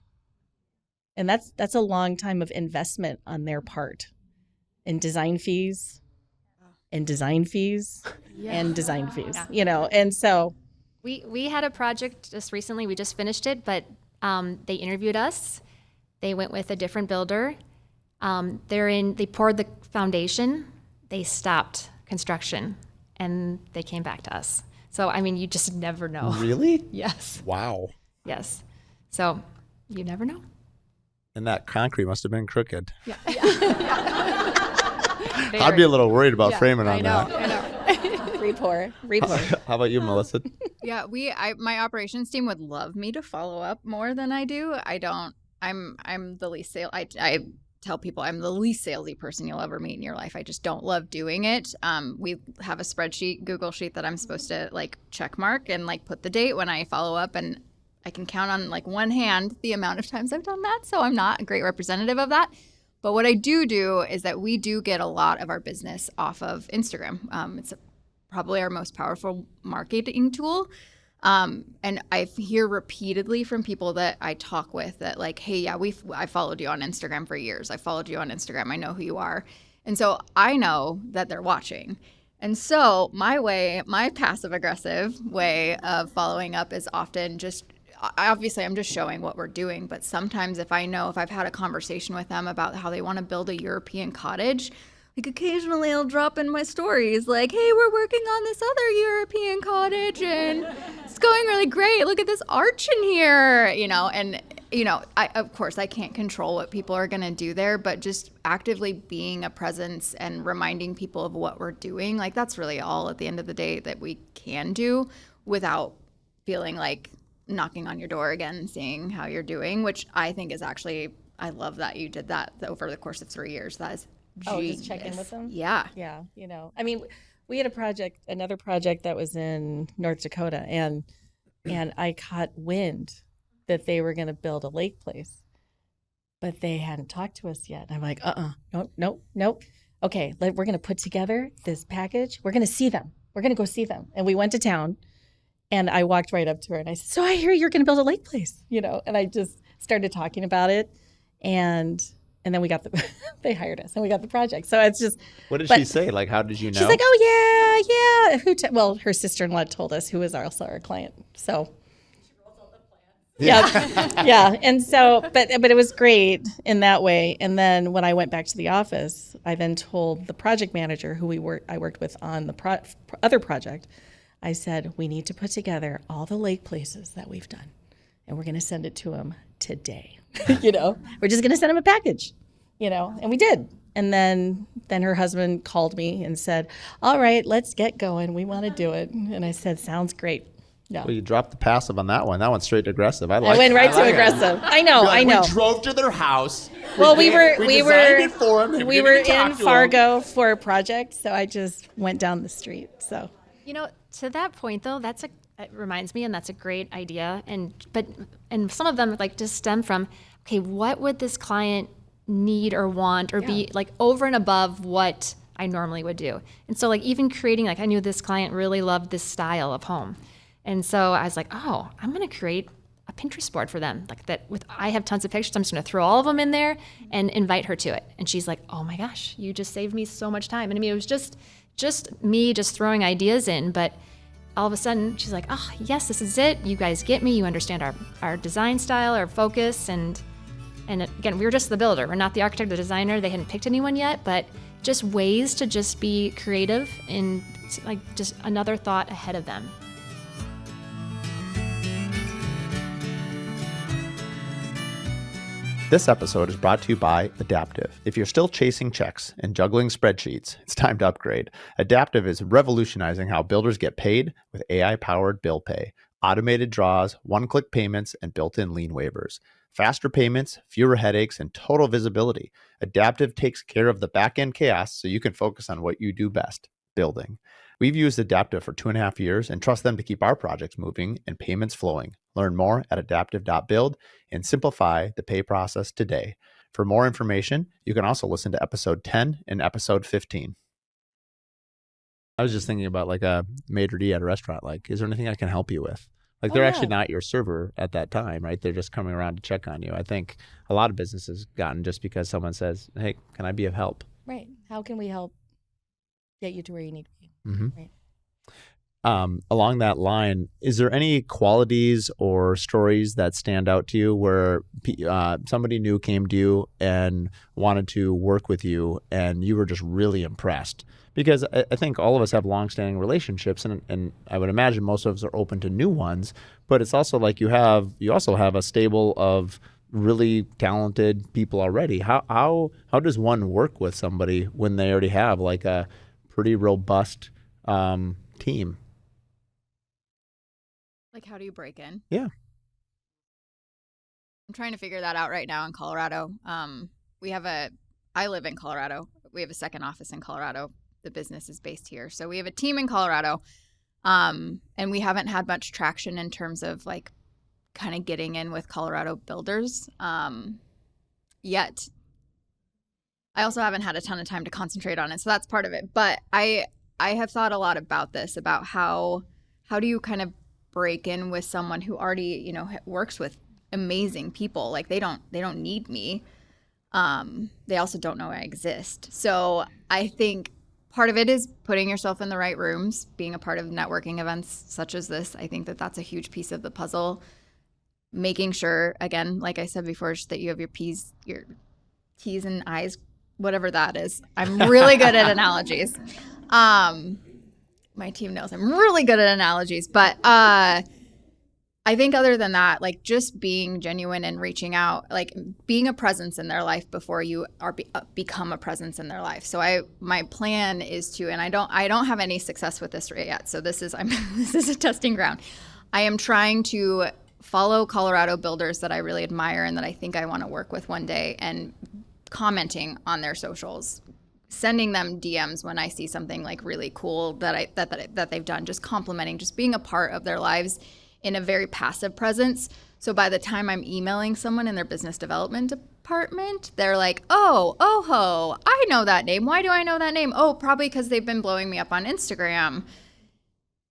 And that's a long time of investment on their part in design fees and design fees and design fees, you know. And so we had a project just recently. We just finished it, but they interviewed us. They went with a different builder. They poured the foundation. They stopped construction, and they came back to us. So, I mean, you just never know. Really? Yes. Wow. Yes. So you never know. And that concrete must have been crooked. Yeah. I'd be a little worried about framing on that. I know. Repour. How about you, Melissa? Yeah, my operations team would love me to follow up more than I do. I don't. I'm the least sales. I tell people I'm the least salesy person you'll ever meet in your life. I just don't love doing it. We have a spreadsheet, Google sheet that I'm supposed to like check mark and like put the date when I follow up, and I can count on like one hand the amount of times I've done that. So I'm not a great representative of that. But what I do is that we do get a lot of our business off of Instagram. It's probably our most powerful marketing tool. And I hear repeatedly from people that I talk with that like, hey, yeah, I followed you on Instagram for years. I followed you on Instagram. I know who you are. And so I know that they're watching. And so my passive aggressive way of following up is often just, obviously I'm just showing what we're doing. But sometimes if I've had a conversation with them about how they want to build a European cottage, like occasionally I'll drop in my stories like, hey, we're working on this other European cottage and it's going really great. Look at this arch in here, you know, and, you know, of course I can't control what people are going to do there, but just actively being a presence and reminding people of what we're doing, like that's really all at the end of the day that we can do without feeling like knocking on your door again and seeing how you're doing, which I think is actually, I love that you did that over the course of 3 years. That is just check in with them? Yeah. Yeah, you know. I mean, we had another project that was in North Dakota, and I caught wind that they were going to build a lake place, but they hadn't talked to us yet. I'm like, nope. Okay, we're going to put together this package. We're going to see them. We're going to go see them. And we went to town, and I walked right up to her, and I said, so I hear you're going to build a lake place, you know, and I just started talking about it, and then we got they hired us and we got the project. So it's just. What did she say? Like, how did you know? She's like, oh, yeah. Well, her sister-in-law told us, who was also our client. So. Yeah. And so, but it was great in that way. And then when I went back to the office, I then told the project manager who I worked with on the other project, I said, we need to put together all the lake places that we've done. And we're going to send it to him today. You know, we're just going to send him a package, you know, and we did. And then her husband called me and said, all right, let's get going. We want to do it. And I said, sounds great. Yeah. Well, you dropped the passive on that one. That one's straight to aggressive. I went right to aggressive. I know. We drove to their house. Well, we were designed it for them. We were in Fargo for a project, so I just went down the street. So, you know, to that point though, it reminds me, and that's a great idea. And some of them like just stem from, okay, what would this client need or want or be like over and above what I normally would do. And so like even creating, like I knew this client really loved this style of home. And so I was like, oh, I'm going to create a Pinterest board for them. Like that with, I have tons of pictures. I'm just going to throw all of them in there and invite her to it. And she's like, oh my gosh, you just saved me so much time. And I mean, it was just me just throwing ideas in, but all of a sudden she's like, oh yes, this is it. You guys get me. You understand our design style, our focus. And again, we were just the builder. We're not the architect, the designer. They hadn't picked anyone yet, but just ways to just be creative and like just another thought ahead of them. This episode is brought to you by Adaptive. If you're still chasing checks and juggling spreadsheets, it's time to upgrade. Adaptive is revolutionizing how builders get paid with AI-powered bill pay, automated draws, one-click payments, and built-in lien waivers. Faster payments, fewer headaches, and total visibility. Adaptive takes care of the back-end chaos so you can focus on what you do best, building. We've used Adaptive for 2.5 years and trust them to keep our projects moving and payments flowing. Learn more at adaptive.build and simplify the pay process today. For more information, you can also listen to episode 10 and episode 15. I was just thinking about like a maitre d' at a restaurant. Like, is there anything I can help you with? Like, they're actually not your server at that time, right? They're just coming around to check on you. I think a lot of businesses gotten just because someone says, hey, can I be of help? Right. How can we help get you to where you need to be? Mm-hmm. Right. Along that line, is there any qualities or stories that stand out to you where somebody new came to you and wanted to work with you and you were just really impressed? Because I think all of us have longstanding relationships, and I would imagine most of us are open to new ones, but it's also like you also have a stable of really talented people already. How does one work with somebody when they already have like a pretty robust team? Like, how do you break in? Yeah. I'm trying to figure that out right now in Colorado. I live in Colorado. We have a second office in Colorado. The business is based here. So we have a team in Colorado. And we haven't had much traction in terms of like kind of getting in with Colorado builders yet. I also haven't had a ton of time to concentrate on it. So that's part of it. But I have thought a lot about this, about how do you kind of break in with someone who already, works with amazing people. Like they don't need me. They also don't know I exist. So I think part of it is putting yourself in the right rooms, being a part of networking events such as this. I think that that's a huge piece of the puzzle. Making sure, again, like I said before, that you have your T's and I's, whatever that is. I'm really good at analogies. My team knows I'm really good at analogies, but I think other than that, like just being genuine and reaching out, like being a presence in their life before you become a presence in their life. So my plan is to, and I don't have any success with this yet. So this is a testing ground. I am trying to follow Colorado builders that I really admire and that I think I want to work with one day, and commenting on their socials, sending them DMs when I see something like really cool that they've done, just complimenting, just being a part of their lives in a very passive presence. So by the time I'm emailing someone in their business development department, they're like, oh, Oho, I know that name. Why do I know that name? Oh, probably because they've been blowing me up on Instagram.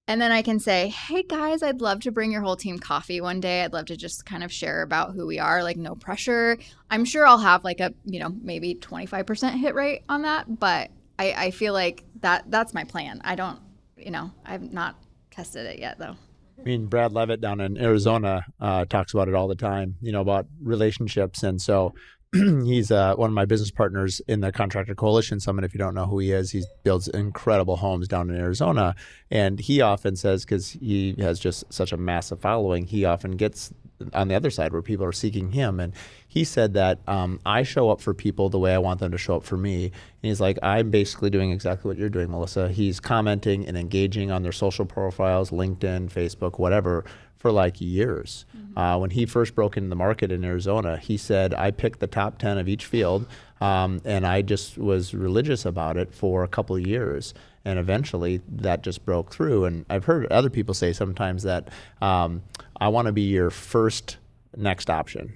And then I can say, hey guys, I'd love to bring your whole team coffee one day. I'd love to just kind of share about who we are, like no pressure. I'm sure I'll have like a, maybe 25% hit rate on that. But I feel like that's my plan. I've not tested it yet though. I mean, Brad Levitt down in Arizona talks about it all the time, about relationships. And so he's one of my business partners in the Contractor Coalition Summit. If you don't know who he is, he builds incredible homes down in Arizona. And he often says, because he has just such a massive following, he often gets on the other side where people are seeking him. And he said that I show up for people the way I want them to show up for me. And he's like, I'm basically doing exactly what you're doing, Melissa. He's commenting and engaging on their social profiles, LinkedIn, Facebook, whatever, for like years. Mm-hmm. When he first broke into the market in Arizona, he said, I picked the top 10 of each field, and I just was religious about it for a couple of years. And eventually that just broke through. And I've heard other people say sometimes that I want to be your first next option.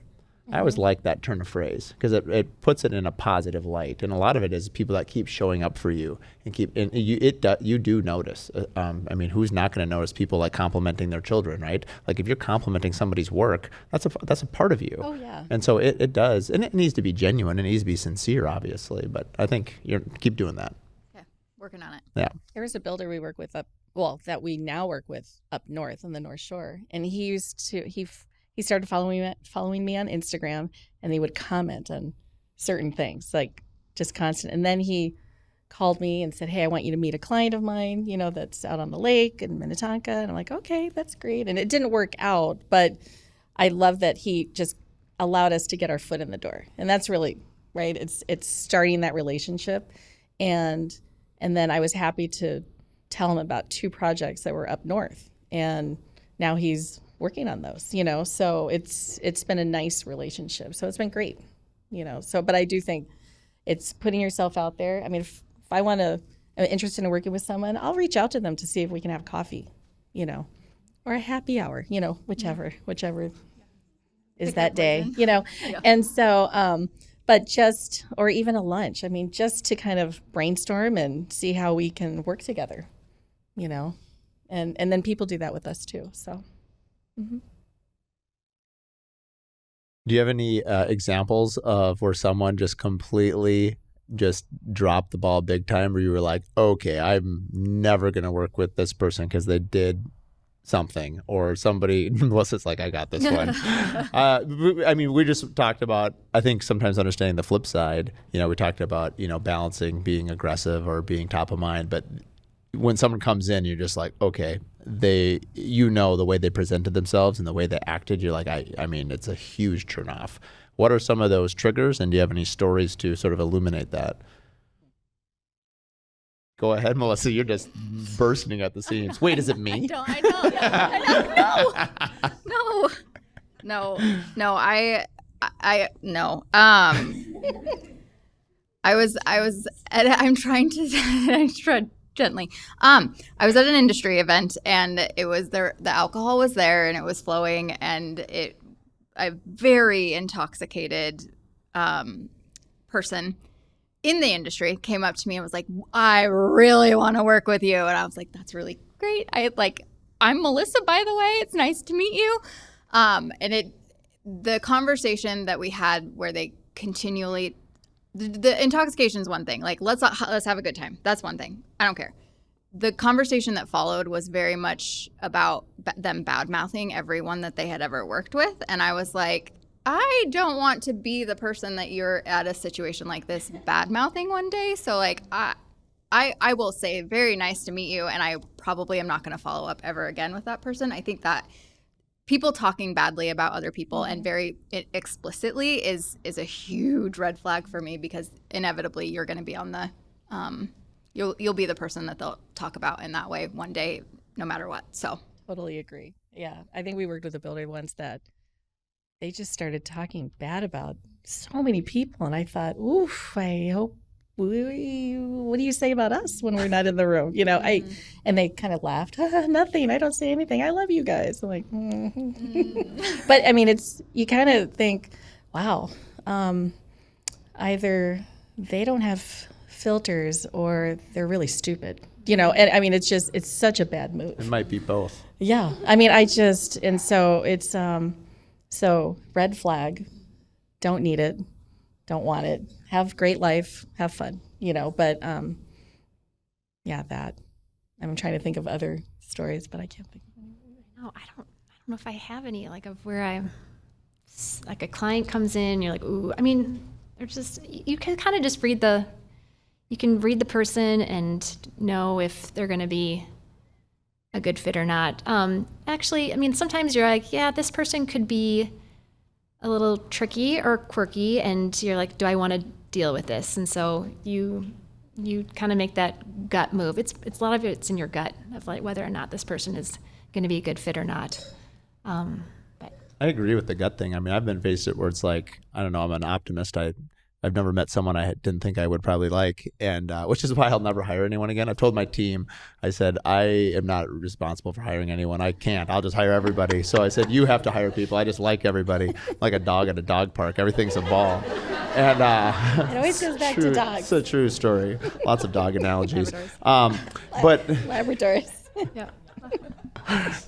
I always like that turn of phrase because it puts it in a positive light. And a lot of it is people that keep showing up for you and you do notice. I mean, who's not going to notice people like complimenting their children, right? Like if you're complimenting somebody's work, that's a part of you. Oh, yeah. And so it does. And it needs to be genuine. It needs to be sincere, obviously. But I think keep doing that. Okay, working on it. Yeah. There was a builder we work with that we now work with up north on the North Shore. And he started following me on Instagram, and he would comment on certain things, like just constant. And then he called me and said, hey, I want you to meet a client of mine, that's out on the lake in Minnetonka. And I'm like, okay, that's great. And it didn't work out, but I love that he just allowed us to get our foot in the door. And that's really, right, it's starting that relationship. And then I was happy to tell him about 2 projects that were up north. And now he's working on those, so it's been a nice relationship. So it's been great, but I do think it's putting yourself out there. I mean, if I'm interested in working with someone, I'll reach out to them to see if we can have coffee, or a happy hour, whichever is that day, Yeah. And so, or even a lunch, I mean, just to kind of brainstorm and see how we can work together, and then people do that with us too, so. Mm-hmm. Do you have any examples of where someone just completely just dropped the ball big time, where you were like, okay, I'm never going to work with this person because they did something, or somebody, Melissa's like, I got this one. I mean, we just talked about, I think sometimes understanding the flip side, we talked about, balancing being aggressive or being top of mind, but when someone comes in, you're just like, okay, the way they presented themselves and the way they acted, you're like, I mean, it's a huge turn off. What are some of those triggers, and do you have any stories to sort of illuminate that? Go ahead, Melissa. You're just bursting at the seams. Wait, is it me? I know. No. I'm trying to tread gently. I was at an industry event, and it was there. The alcohol was there, and it was flowing, and a very intoxicated person in the industry came up to me and was like, I really want to work with you. And I was like, that's really great. I'm Melissa, by the way. It's nice to meet you. The conversation that we had where they continually, the intoxication is one thing. Like, let's have a good time. That's one thing. I don't care. The conversation that followed was very much about them bad-mouthing everyone that they had ever worked with. And I was like, I don't want to be the person that you're at a situation like this bad-mouthing one day. So, like, I will say, very nice to meet you, and I probably am not going to follow up ever again with that person. I think that people talking badly about other people and very explicitly is a huge red flag for me, because inevitably you're going to be on the you'll be the person that they'll talk about in that way one day, no matter what. So totally agree. Yeah, I think we worked with a builder once that they just started talking bad about so many people, and I thought, oof, I hope what do you say about us when we're not in the room? And they kind of laughed. Nothing. I don't say anything. I love you guys. I'm like, But I mean, you kind of think, wow, either they don't have filters or they're really stupid, and I mean, it's such a bad move. It might be both. Yeah. I mean, and so it's, so red flag, don't need it, don't want it, have great life, have fun, but, yeah, that, I'm trying to think of other stories, but I can't think of any. No, I don't know if I have any, like, of where like a client comes in, you're like, ooh, I mean, they're just, you can kind of just read the person and know if they're going to be a good fit or not. Actually, I mean, sometimes you're like, yeah, this person could be a little tricky or quirky, and you're like, do I want to deal with this? And so you kind of make that gut move. It's a lot of it's in your gut of like whether or not this person is going to be a good fit or not. But I agree with the gut thing. I mean, I've been faced it where it's like, I don't know, I'm an optimist. I've never met someone I didn't think I would probably like, and which is why I'll never hire anyone again. I've told my team, I said, I am not responsible for hiring anyone. I can't. I'll just hire everybody. So I said, you have to hire people. I just like everybody, like a dog at a dog park. Everything's a ball. And It always goes back to dogs. It's a true story. Lots of dog analogies. Labradors. But Labradors. Yeah.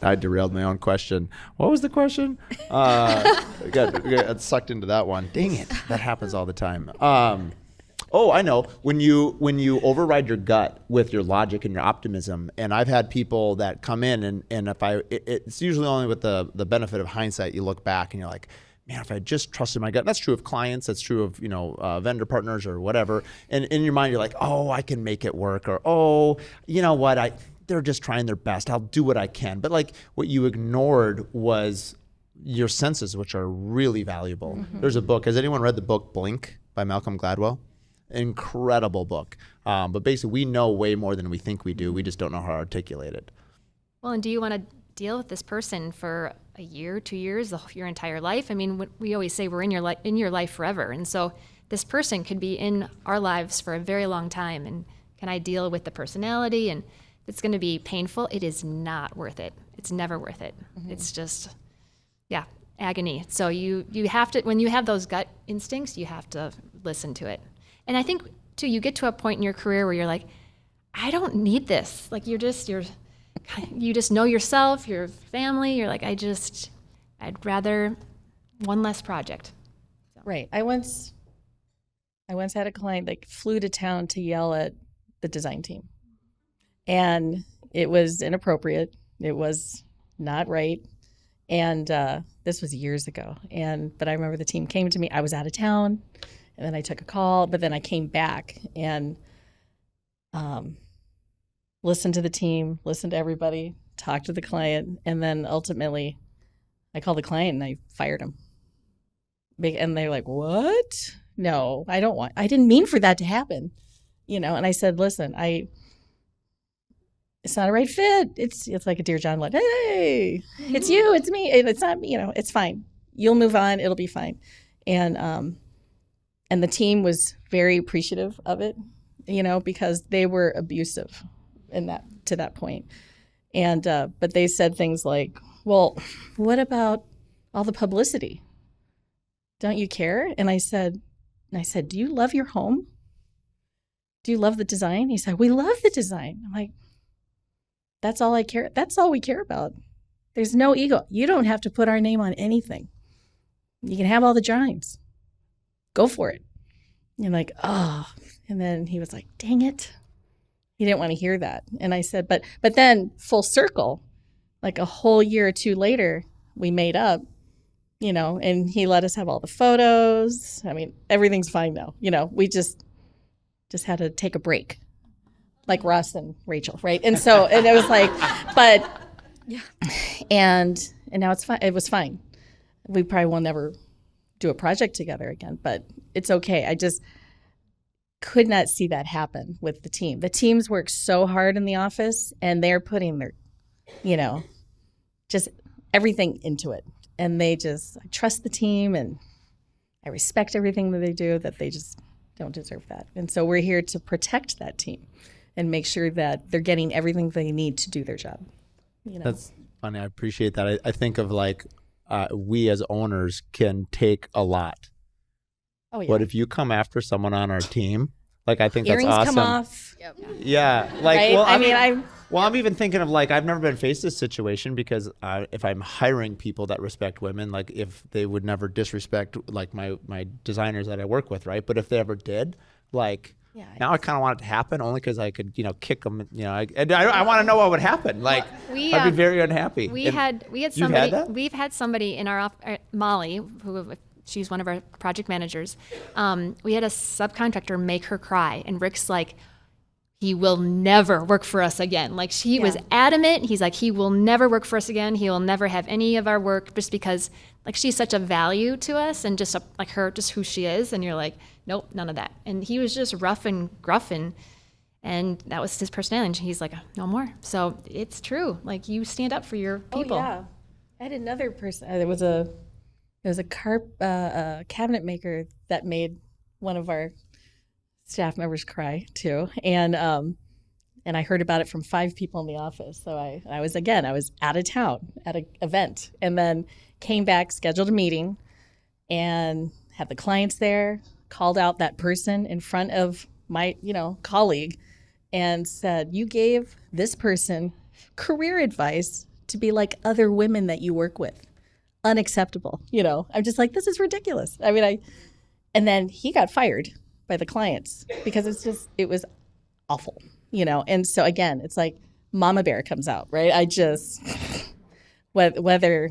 I derailed my own question. What was the question? Got sucked into that one. Dang it. That happens all the time. Oh, I know. When you override your gut with your logic and your optimism, and I've had people that come in and if it's usually only with the benefit of hindsight, you look back and you're like, man, if I just trusted my gut. That's true of clients. That's true of, vendor partners or whatever. And in your mind, you're like, oh, I can make it work. Or, oh, you know what? They're just trying their best. I'll do what I can. But like what you ignored was your senses, which are really valuable. Mm-hmm. There's a book. Has anyone read the book Blink by Malcolm Gladwell? Incredible book. But basically we know way more than we think we do. We just don't know how to articulate it. Well, and do you want to deal with this person for a year, 2 years, your entire life? I mean, we always say we're in your life forever. And so this person could be in our lives for a very long time. And can I deal with the personality? And it's going to be painful. It is not worth it. It's never worth it. Mm-hmm. It's just, agony. So you have to, when you have those gut instincts, you have to listen to it. And I think too, you get to a point in your career where you're like, I don't need this. Like you just know yourself, your family. You're like, I'd rather one less project. So. Right. I once had a client that flew to town to yell at the design team. And it was inappropriate. It was not right. And this was years ago. But I remember the team came to me. I was out of town, and then I took a call. But then I came back and listened to the team, listened to everybody, talked to the client, and then ultimately I called the client and I fired him. And they're like, "What? No, I didn't mean for that to happen." And I said, "Listen, it's not a right fit. It's like a Dear John Blood. Hey, it's you, it's me. It's not me. It's fine. You'll move on. It'll be fine." And the team was very appreciative of it, because they were abusive to that point. And but they said things like, "Well, what about all the publicity? Don't you care?" And I said, "Do you love your home? Do you love the design?" He said, "We love the design." I'm like, that's all I care. That's all we care about. There's no ego. You don't have to put our name on anything. You can have all the drawings. Go for it. And like, oh. And then he was like, dang it. He didn't want to hear that. And I said, but then full circle, like a whole year or two later, we made up, and he let us have all the photos. I mean, everything's fine now. We just had to take a break. Like Ross and Rachel, right? And so, and it was like, but, yeah. And now it's fine. It was fine. We probably will never do a project together again, but it's okay. I just could not see that happen with the team. The teams work so hard in the office, and they're putting their, just everything into it. And I trust the team, and I respect everything that they do, that they just don't deserve that. And so we're here to protect that team and make sure that they're getting everything they need to do their job. That's funny. I appreciate that. I think of like we as owners can take a lot. Oh yeah. But if you come after someone on our team, like I think Earrings that's awesome. Come off. Yep. Yeah. Like, right? well, I'm even thinking of like I've never been faced this situation because if I'm hiring people that respect women, like if they would never disrespect like my designers that I work with, right? But if they ever did, like. Yeah, now I kind of want it to happen only because I could, kick them. I want to know what would happen. Like, I'd be very unhappy. We've had somebody in our Molly, who she's one of our project managers. We had a subcontractor make her cry, and Rick's like, he will never work for us again. Like she was adamant. He's like, he will never work for us again. He will never have any of our work just because like she's such a value to us and just like her, just who she is. And you're like, nope, none of that. And he was just rough and gruff and that was his personality. And he's like, no more. So it's true. Like you stand up for your people. Oh, yeah. I had another person. It was a cabinet maker that made one of our staff members cry too. And I heard about it from 5 people in the office. So I was out of town at an event, and then came back, scheduled a meeting, and had the clients there, called out that person in front of my, colleague, and said, "You gave this person career advice to be like other women that you work with. Unacceptable." I'm just like, this is ridiculous. And then he got fired by the clients because it was awful, And so again, it's like Mama Bear comes out, right? Whether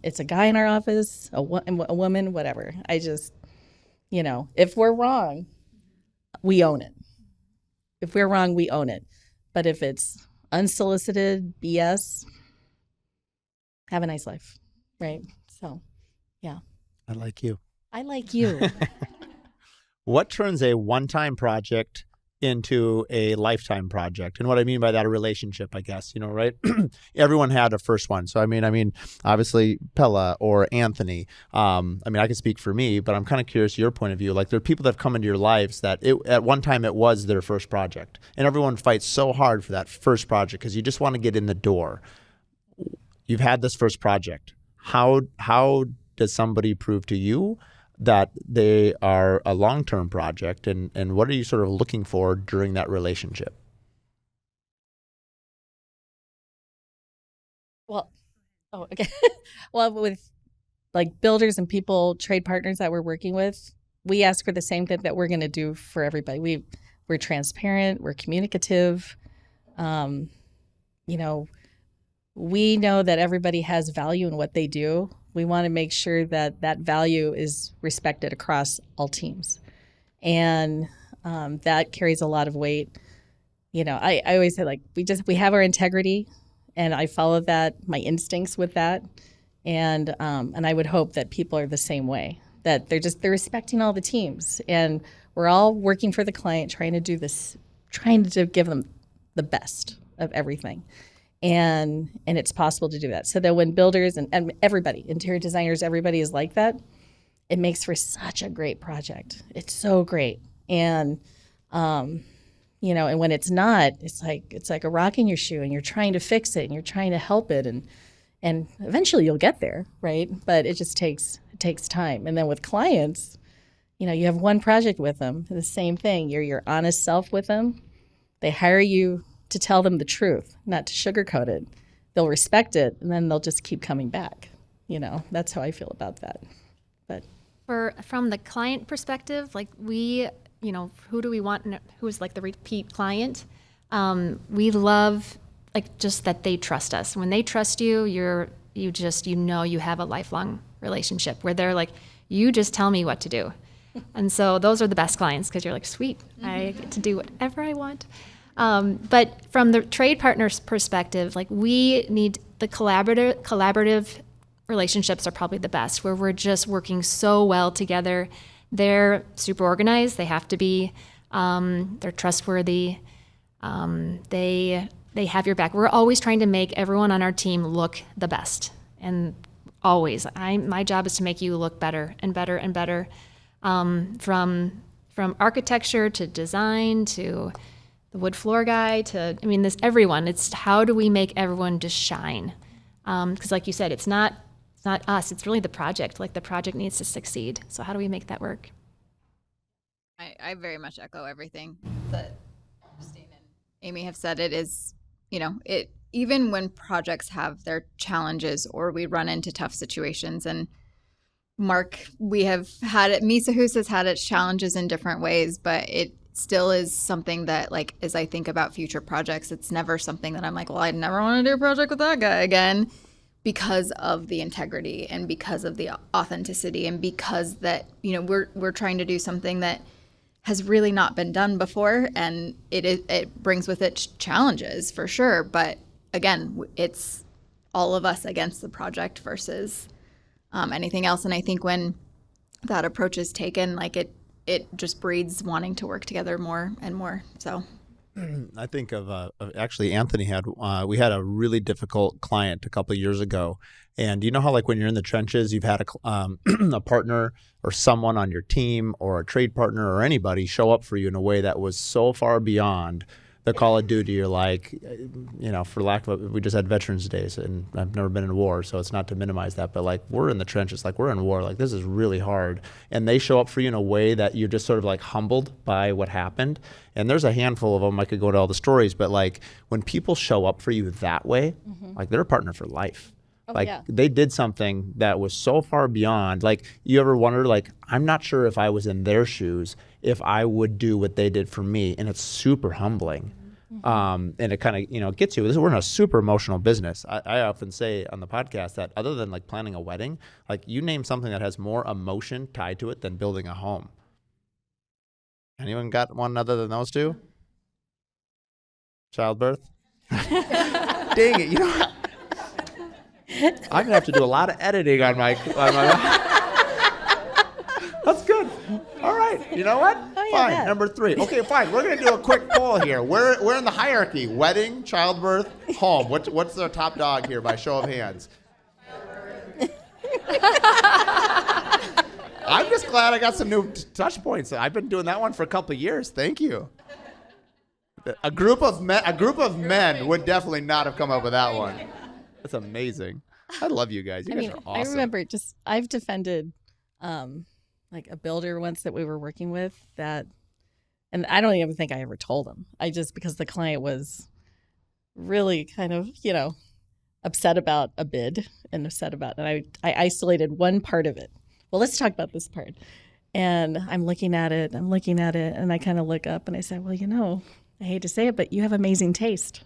it's a guy in our office, a woman, whatever, if we're wrong, we own it. If we're wrong, we own it. But if it's unsolicited BS, have a nice life, right? So, yeah. I like you. I like you. What turns a one-time project into a lifetime project? And what I mean by that, a relationship, I guess, right? Everyone had a first one. So, I mean, obviously Pella or Anthony. I can speak for me, but I'm kind of curious your point of view. Like, there are people that have come into your lives that at one time it was their first project. And everyone fights so hard for that first project because you just want to get in the door. You've had this first project. How does somebody prove to you that they are a long-term project, and what are you sort of looking for during that relationship? Well, okay. Well, with like builders and people, trade partners that we're working with, we ask for the same thing that we're going to do for everybody. We're transparent, we're communicative. We know that everybody has value in what they do. We want to make sure that that value is respected across all teams. And that carries a lot of weight. I always say, like, we have our integrity, and I follow that, my instincts with that. And I would hope that people are the same way, that they're respecting all the teams. And we're all working for the client, trying to give them the best of everything. And it's possible to do that. So that when builders and everybody, interior designers, everybody is like that, it makes for such a great project. It's so great. And, and when it's not, it's like a rock in your shoe, and you're trying to fix it and you're trying to help it. And eventually you'll get there, right? But it takes time. And then with clients, you have one project with them, the same thing. You're your honest self with them. They hire you to tell them the truth, not to sugarcoat it. They'll respect it, and then they'll just keep coming back. That's how I feel about that. But From the client perspective, like who do we want? Who's like the repeat client? We love just that they trust us. When they trust you, you have a lifelong relationship where they're like, you just tell me what to do. And so those are the best clients, because you're like, sweet, I get to do whatever I want. But from the trade partner's perspective, like, we need the collaborative relationships are probably the best, where we're just working so well together. They're super organized. They have to be. They're trustworthy. They have your back. We're always trying to make everyone on our team look the best, and always. My job is to make you look better and better and better, from architecture to design to the wood floor guy to, everyone. It's how do we make everyone just shine? Because like you said, it's not us. It's really the project. Like, the project needs to succeed. So how do we make that work? I very much echo everything that Kristine and Amy have said. It is, even when projects have their challenges or we run into tough situations, and Mark, we have had it, Misa Hus has had its challenges in different ways, but it still is something that, like, as I think about future projects, it's never something that I'm like, well, I'd never want to do a project with that guy again, because of the integrity and because of the authenticity, and because that, we're trying to do something that has really not been done before, and it brings with it challenges for sure. But again, it's all of us against the project versus anything else. And I think when that approach is taken, like, it just breeds wanting to work together more and more. So I think of actually Anthony we had a really difficult client a couple of years ago. And you know how like when you're in the trenches, you've had a partner or someone on your team or a trade partner or anybody show up for you in a way that was so far beyond the call of duty. You're like, for lack of, we just had Veterans Days and I've never been in war, so it's not to minimize that, but like we're in the trenches, like we're in war, like this is really hard. And they show up for you in a way that you're just sort of like humbled by what happened. And there's a handful of them. I could go into all the stories, but like when people show up for you that way, like they're a partner for life. Like they did something that was so far beyond. Like you ever wonder, like, I'm not sure if I was in their shoes, if I would do what they did for me. And it's super humbling. And it kind of, it gets you. We're in a super emotional business. I often say on the podcast that other than like planning a wedding, like you name something that has more emotion tied to it than building a home. Anyone got one other than those two? Childbirth? Dang it, I'm gonna have to do a lot of editing on my That's good. All right. You know what? Fine. Number 3. Okay, fine. We're gonna do a quick poll here. We're in the hierarchy: wedding, childbirth, home. What's the top dog here by show of hands? I'm just glad I got some new touch points. I've been doing that one for a couple of years. Thank you. A group of men would definitely not have come up with that one. That's amazing. I love you guys. You guys are awesome. I remember I've defended like a builder once that we were working with that, and I don't even think I ever told him. Because the client was really kind of, upset about a bid and I isolated one part of it. Well, let's talk about this part. And I'm looking at it and I kind of look up and I said, well, I hate to say it, but you have amazing taste.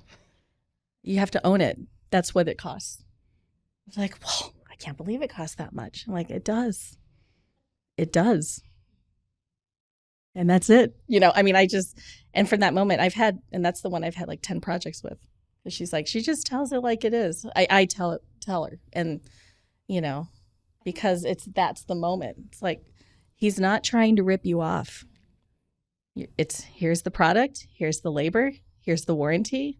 You have to own it. That's what it costs. I was like, whoa, I can't believe it costs that much. I'm like, it does. It does. And that's it. And from that moment and that's the one I've had like 10 projects with. She's like, she just tells it like it is. I tell her. And, because that's the moment. It's like, he's not trying to rip you off. Here's the product. Here's the labor. Here's the warranty.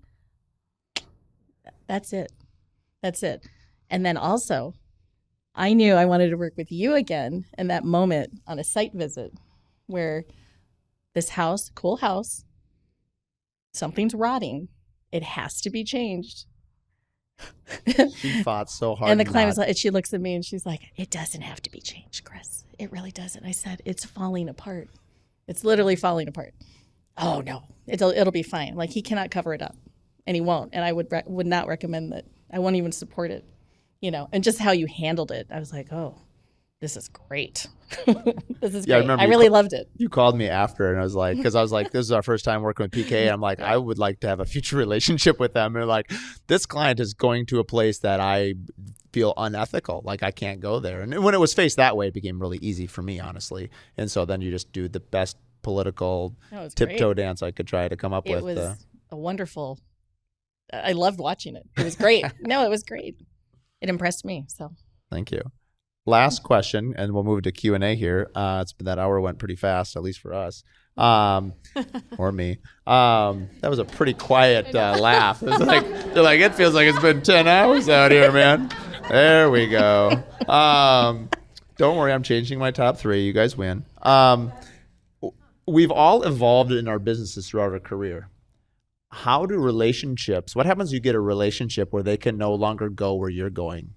That's it. And then also, I knew I wanted to work with you again in that moment on a site visit where this house, cool house, something's rotting. It has to be changed. She fought so hard. And the client was like, and she looks at me and she's like, it doesn't have to be changed, Chris. It really doesn't. I said, it's falling apart. It's literally falling apart. Oh no, it'll be fine. Like he cannot cover it up. And he won't. And I would not recommend that. I won't even support it, and just how you handled it. I was like, oh, this is great. This is great. I really loved it. You called me after and I was like, this is our first time working with PK. And I'm like, I would like to have a future relationship with them. And like, this client is going to a place that I feel unethical. Like I can't go there. And when it was faced that way, it became really easy for me, honestly. And so then you just do the best political tiptoe dance I could try to come up with. It was a wonderful, I loved watching it. It was great. No, it was great. It impressed me. So thank you. Last question, and we'll move to Q&A here. That hour went pretty fast, at least for us, or me. That was a pretty quiet laugh. It was like, it feels like it's been 10 hours out here, man. There we go. Don't worry, I'm changing my top 3. You guys win. We've all evolved in our businesses throughout our career. How do relationships, what happens if you get a relationship where they can no longer go where you're going?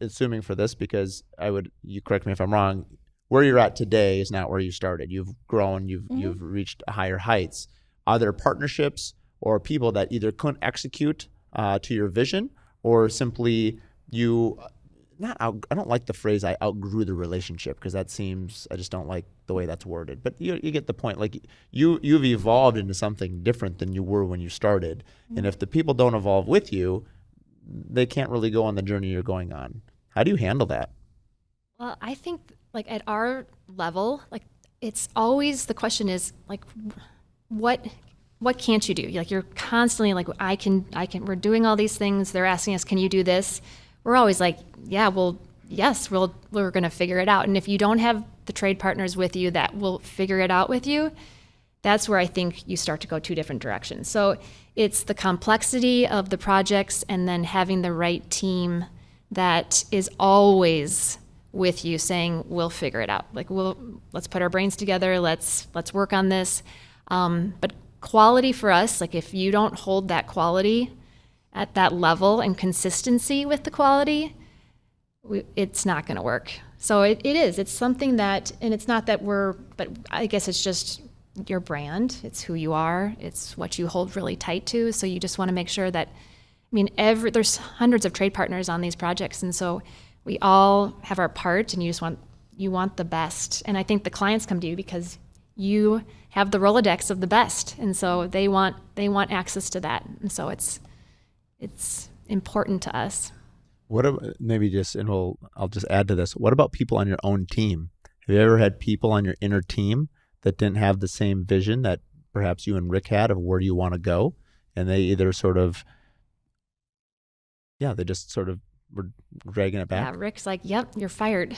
Assuming for this, because you correct me if I'm wrong, where you're at today is not where you started. You've grown, you've reached higher heights. Are there partnerships or people that either couldn't execute to your vision, or simply I don't like the phrase I outgrew the relationship, because I just don't like the way that's worded. But you get the point. Like you've evolved into something different than you were when you started. And if the people don't evolve with you, they can't really go on the journey you're going on. How do you handle that? Well, I think like at our level, like it's always, the question is like, what can't you do? Like you're constantly like, I can, we're doing all these things. They're asking us, can you do this? We're always like, yeah, well, yes, we're going to figure it out. And if you don't have the trade partners with you that will figure it out with you, that's where I think you start to go two different directions. So it's the complexity of the projects and then having the right team that is always with you saying, we'll figure it out. Like, let's put our brains together. Let's work on this. But quality for us, like if you don't hold that quality at that level and consistency with the quality, it's not going to work. So it's something that, and it's not that but I guess it's just your brand. It's who you are. It's what you hold really tight to. So you just want to make sure that, there's hundreds of trade partners on these projects. And so we all have our part, and you want the best. And I think the clients come to you because you have the Rolodex of the best. And so they want access to that. And so it's important to us. What about, I'll just add to this. What about people on your own team? Have you ever had people on your inner team that didn't have the same vision that perhaps you and Rick had of where do you want to go? And they either they just sort of were dragging it back? Yeah, Rick's like, yep, you're fired.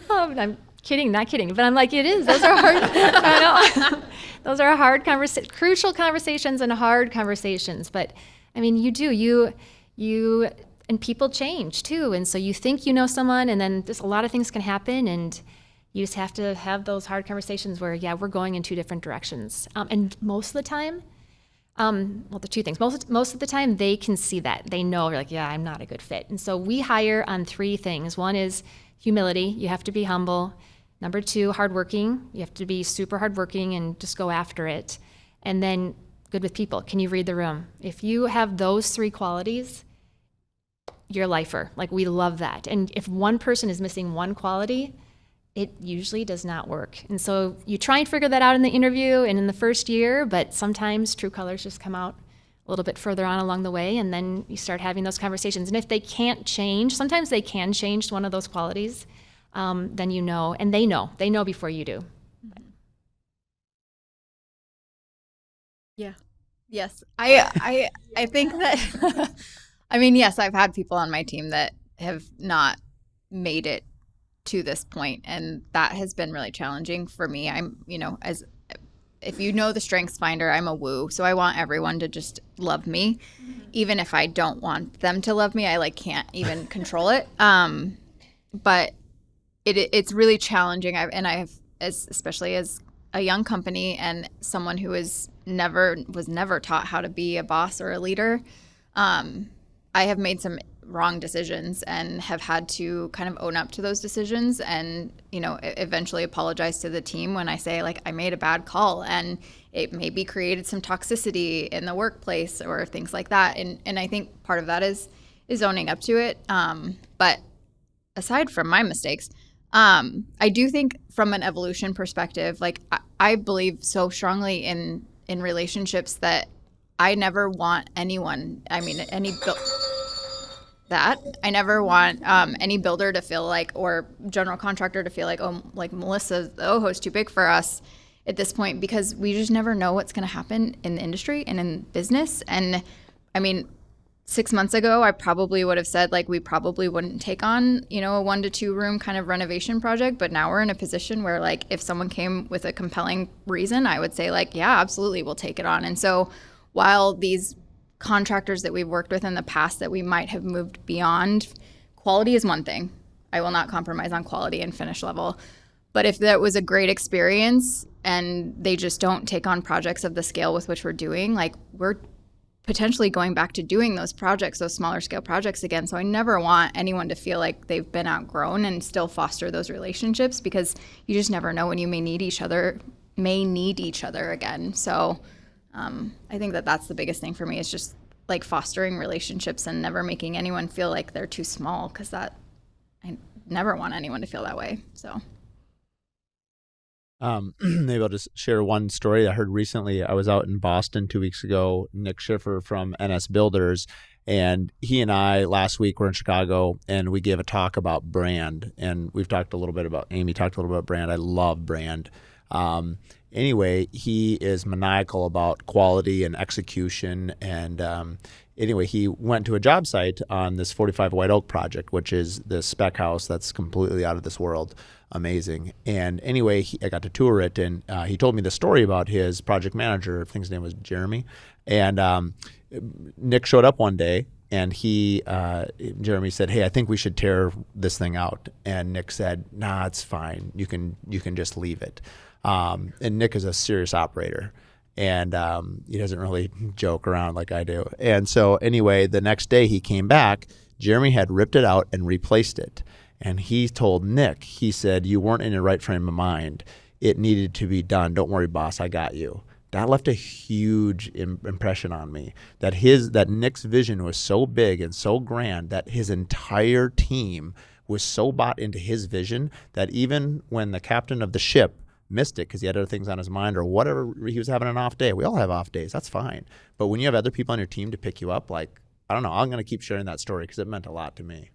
I'm kidding, not kidding. But I'm like, it is. Those are hard. I know. Those are hard crucial conversations and hard conversations. But you and people change too. And so you think you know someone, and then just a lot of things can happen, and you just have to have those hard conversations where, we're going in two different directions. And most of the time, the two things. Most of the time, they can see that. They know, like, I'm not a good fit. And so we hire on three things. One is humility. You have to be humble. Number two, hardworking. You have to be super hardworking and just go after it. And then good with people. Can you read the room? If you have those three qualities, you're a lifer. Like, we love that. And if one person is missing one quality, it usually does not work. And so you try and figure that out in the interview and in the first year, but sometimes true colors just come out a little bit further on along the way, and then you start having those conversations. And if they can't change, sometimes they can change one of those qualities, then you know, and they know before you do. Yeah. Yes. I think that, yes, I've had people on my team that have not made it to this point, and that has been really challenging for me. I'm, if you know the Strengths Finder, I'm a woo, so I want everyone to just love me, even if I don't want them to love me. I can't even control it. But it's really challenging. I have, especially as a young company and someone who was never taught how to be a boss or a leader, I have made some wrong decisions and have had to kind of own up to those decisions and, eventually apologize to the team when I say, I made a bad call and it maybe created some toxicity in the workplace or things like that. And I think part of that is owning up to it. But aside from my mistakes, I do think from an evolution perspective, I believe so strongly in relationships that I never want anyone, I never want any builder to feel or general contractor to feel Melissa, the Oho is too big for us at this point, because we just never know what's going to happen in the industry and in business. And 6 months ago, I probably would have said we probably wouldn't take on, a 1 to 2 room kind of renovation project. But now we're in a position where if someone came with a compelling reason, I would say yeah, absolutely, we'll take it on. And so while these contractors that we've worked with in the past that we might have moved beyond, quality is one thing. I will not compromise on quality and finish level. But if that was a great experience and they just don't take on projects of the scale with which we're doing, we're potentially going back to doing those projects, those smaller scale projects again. So I never want anyone to feel like they've been outgrown, and still foster those relationships, because you just never know when you may need each other again. So I think that that's the biggest thing for me, is just fostering relationships and never making anyone feel like they're too small, because I never want anyone to feel that way. So maybe I'll just share one story I heard recently. I was out in Boston 2 weeks ago. Nick Schiffer from NS Builders, and he and I last week were in Chicago, and we gave a talk about brand. And Amy talked a little bit about brand. I love brand. Anyway, he is maniacal about quality and execution. And anyway, he went to a job site on this 45 White Oak project, which is the spec house that's completely out of this world. Amazing. And anyway, I got to tour it, and he told me the story about his project manager. I think his name was Jeremy. And Nick showed up one day, and Jeremy said, "Hey, I think we should tear this thing out." And Nick said, "Nah, it's fine. You can just leave it." And Nick is a serious operator, and he doesn't really joke around like I do. And so anyway, the next day he came back. Jeremy had ripped it out and replaced it. And he told Nick, he said, "You weren't in the right frame of mind. It needed to be done. Don't worry, boss, I got you." That left a huge impression on me, that Nick's vision was so big and so grand that his entire team was so bought into his vision that even when the captain of the ship missed it because he had other things on his mind or whatever, he was having an off day. We all have off days. That's fine. But when you have other people on your team to pick you up, like, I don't know, I'm going to keep sharing that story because it meant a lot to me.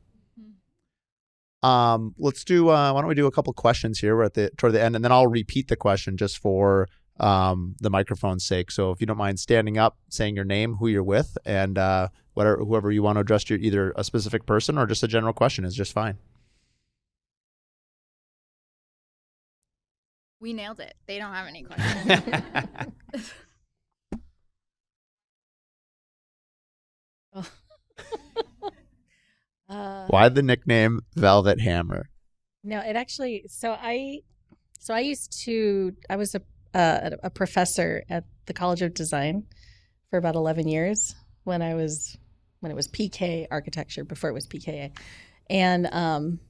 Let's do, why don't we do a couple questions here? We're toward the end, and then I'll repeat the question just for the microphone's sake. So if you don't mind standing up, saying your name, who you're with, and whoever you want to address to, either a specific person or just a general question is just fine. We nailed it. They don't have any questions. Why the nickname Velvet Hammer? No, it actually. I was a professor at the College of Design for about 11 years when it was PK architecture, before it was PKA, and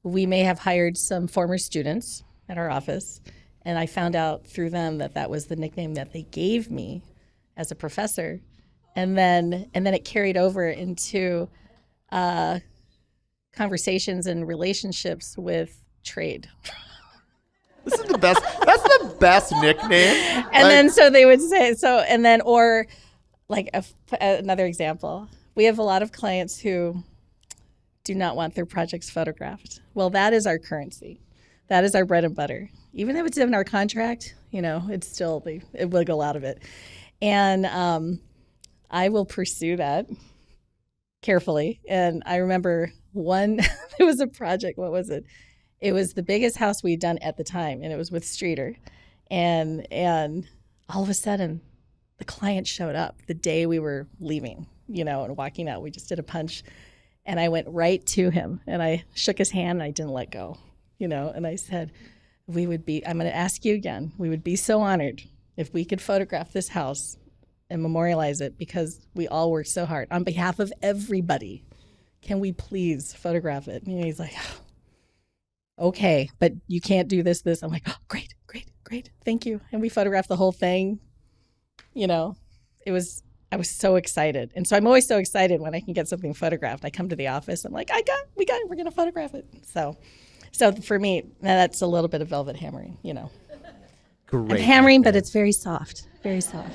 we may have hired some former students at our office, and I found out through them that was the nickname that they gave me as a professor, and then it carried over into conversations and relationships with trade. This is the best. That's the best nickname. And then so they would say so, and then or like another example, we have a lot of clients who do not want their projects photographed. Well, that is our currency. That is our bread and butter. Even if it's in our contract, it's still it wiggle out of it. And I will pursue that carefully. And I remember there was a project, what was it? It was the biggest house we'd done at the time, and it was with Streeter. And all of a sudden, the client showed up the day we were leaving, and walking out. We just did a punch. And I went right to him, and I shook his hand, and I didn't let go, and I said, I'm going to ask you again, we would be so honored if we could photograph this house and memorialize it because we all worked so hard. On behalf of everybody, can we please photograph it? And he's like, okay, but you can't do this. I'm like, oh, great. Thank you. And we photographed the whole thing. I was so excited. And so I'm always so excited when I can get something photographed. I come to the office. I'm like, we got it. We're going to photograph it. So for me, that's a little bit of velvet hammering, Great. I'm hammering, but it's very soft. Very soft.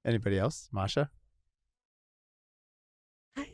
Anybody else? Masha? Hi.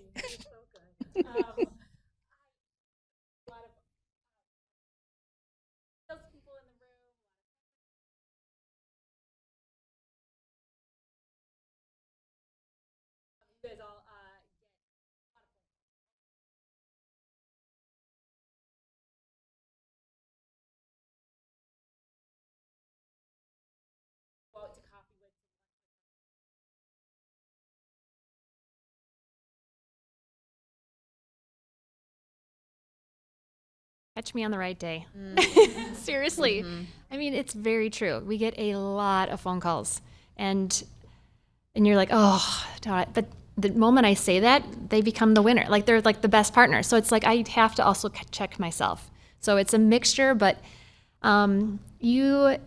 Catch me on the right day. Seriously. Mm-hmm. I mean, it's very true. We get a lot of phone calls, and you're like, oh, but the moment I say that, they become the winner. Like they're like the best partner. So it's like I have to also check myself. So it's a mixture, but you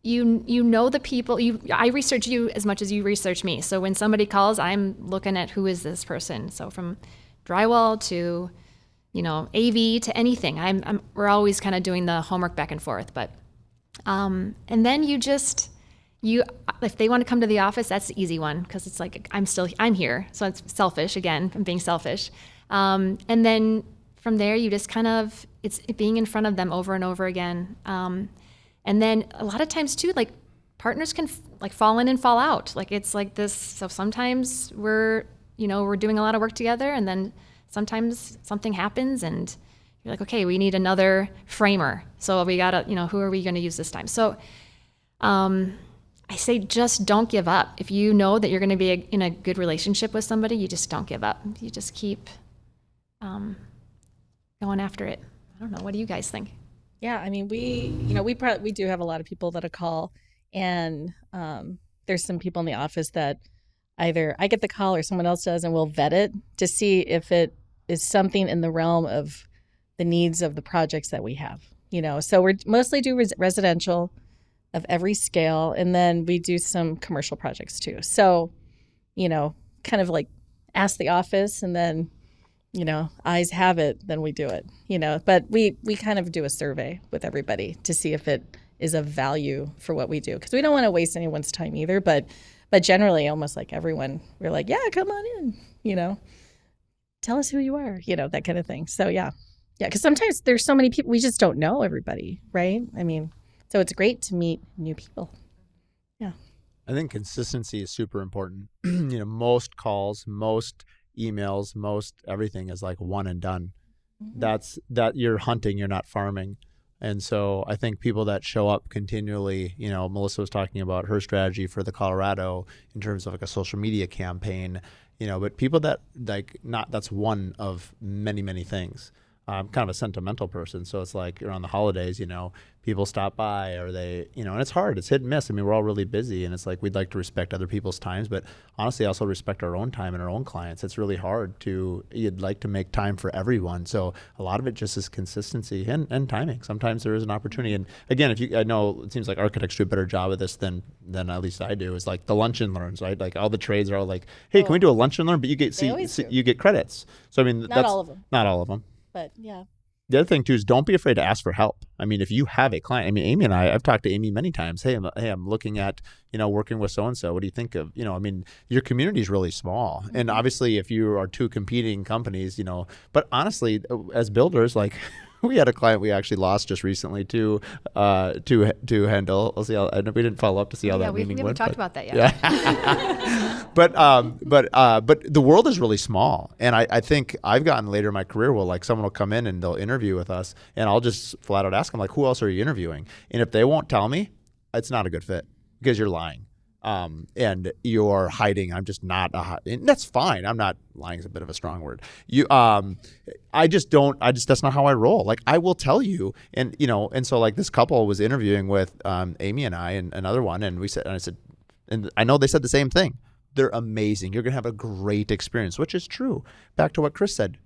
know the people. I research you as much as you research me. So when somebody calls, I'm looking at who is this person. So from drywall to AV to anything. We're always kind of doing the homework back and forth, but and then if they want to come to the office, that's the easy one because it's like I'm here, so it's selfish again. I'm being selfish, and then from there, you just kind of, it's being in front of them over and over again. And then a lot of times too, like partners can like fall in and fall out. Like it's like this. So sometimes we're doing a lot of work together, and then sometimes something happens and you're like, okay, we need another framer. So we gotta, who are we going to use this time? So I say just don't give up. If you know that you're going to be in a good relationship with somebody, you just don't give up. You just keep going after it. I don't know. What do you guys think? Yeah, I mean, we do have a lot of people that call, and there's some people in the office that either I get the call or someone else does, and we'll vet it to see if it is something in the realm of the needs of the projects that we have. So we mostly do residential of every scale, and then we do some commercial projects too. So, kind of like ask the office, and then eyes have it, then we do it, but we kind of do a survey with everybody to see if it is of value for what we do. Because we don't want to waste anyone's time either, but generally almost like everyone, we're like, yeah, come on in, tell us who you are, that kind of thing. So yeah, because sometimes there's so many people, we just don't know everybody, right? I mean, so it's great to meet new people. Yeah. I think consistency is super important. Most calls, most emails, most everything is like one and done. Mm-hmm. That you're hunting, you're not farming. And so I think people that show up continually, Melissa was talking about her strategy for the Colorado in terms of like a social media campaign, but people that that's one of many, many things. I'm kind of a sentimental person, so it's like around the holidays, people stop by, or they, and it's hard. It's hit and miss. I mean, we're all really busy, and it's like we'd like to respect other people's times, but honestly, also respect our own time and our own clients. It's really hard you'd like to make time for everyone. So a lot of it just is consistency and timing. Sometimes there is an opportunity. And again, I know it seems like architects do a better job of this than at least I do, is like the lunch and learns, right? Like all the trades are all like, hey, can we do a lunch and learn? But you get credits. So I mean, not all of them. Not all of them. But yeah. The other thing too is don't be afraid to ask for help. I mean, if you have a client, I mean, Amy and I've talked to Amy many times. Hey, I'm looking at, working with so-and-so. What do you think of, I mean, your community is really small. Mm-hmm. And obviously if you are two competing companies, but honestly, as builders, like we had a client we actually lost just recently to Hendel. We'll see how, we didn't follow up to see how that meeting went. We haven't talked about that yet. Yeah. But the world is really small. And I think I've gotten later in my career where like someone will come in and they'll interview with us, and I'll just flat out ask them like, who else are you interviewing? And if they won't tell me, it's not a good fit because you're lying. And you're hiding. I'm just not and that's fine. I'm not lying is a bit of a strong word. That's not how I roll. Like I will tell you, and so like this couple was interviewing with Amy and I and another one, and I said, and I know they said the same thing. They're amazing. You're going to have a great experience, which is true. Back to what Chris said.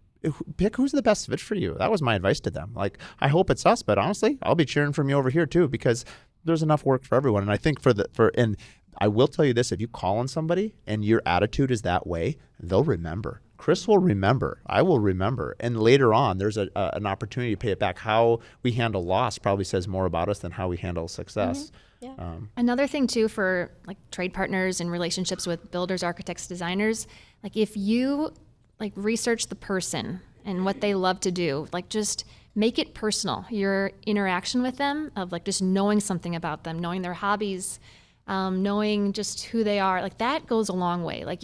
Pick who's the best fit for you. That was my advice to them. Like, I hope it's us, but honestly, I'll be cheering from you over here too, because there's enough work for everyone. And I think and I will tell you this, if you call on somebody and your attitude is that way, they'll remember. Chris will remember. I will remember. And later on, there's an opportunity to pay it back. How we handle loss probably says more about us than how we handle success. Mm-hmm. Yeah. Another thing too for like trade partners and relationships with builders, architects, designers, like if you like research the person and what they love to do, like just make it personal. Your interaction with them of like just knowing something about them, knowing their hobbies, knowing just who they are, like that goes a long way. Like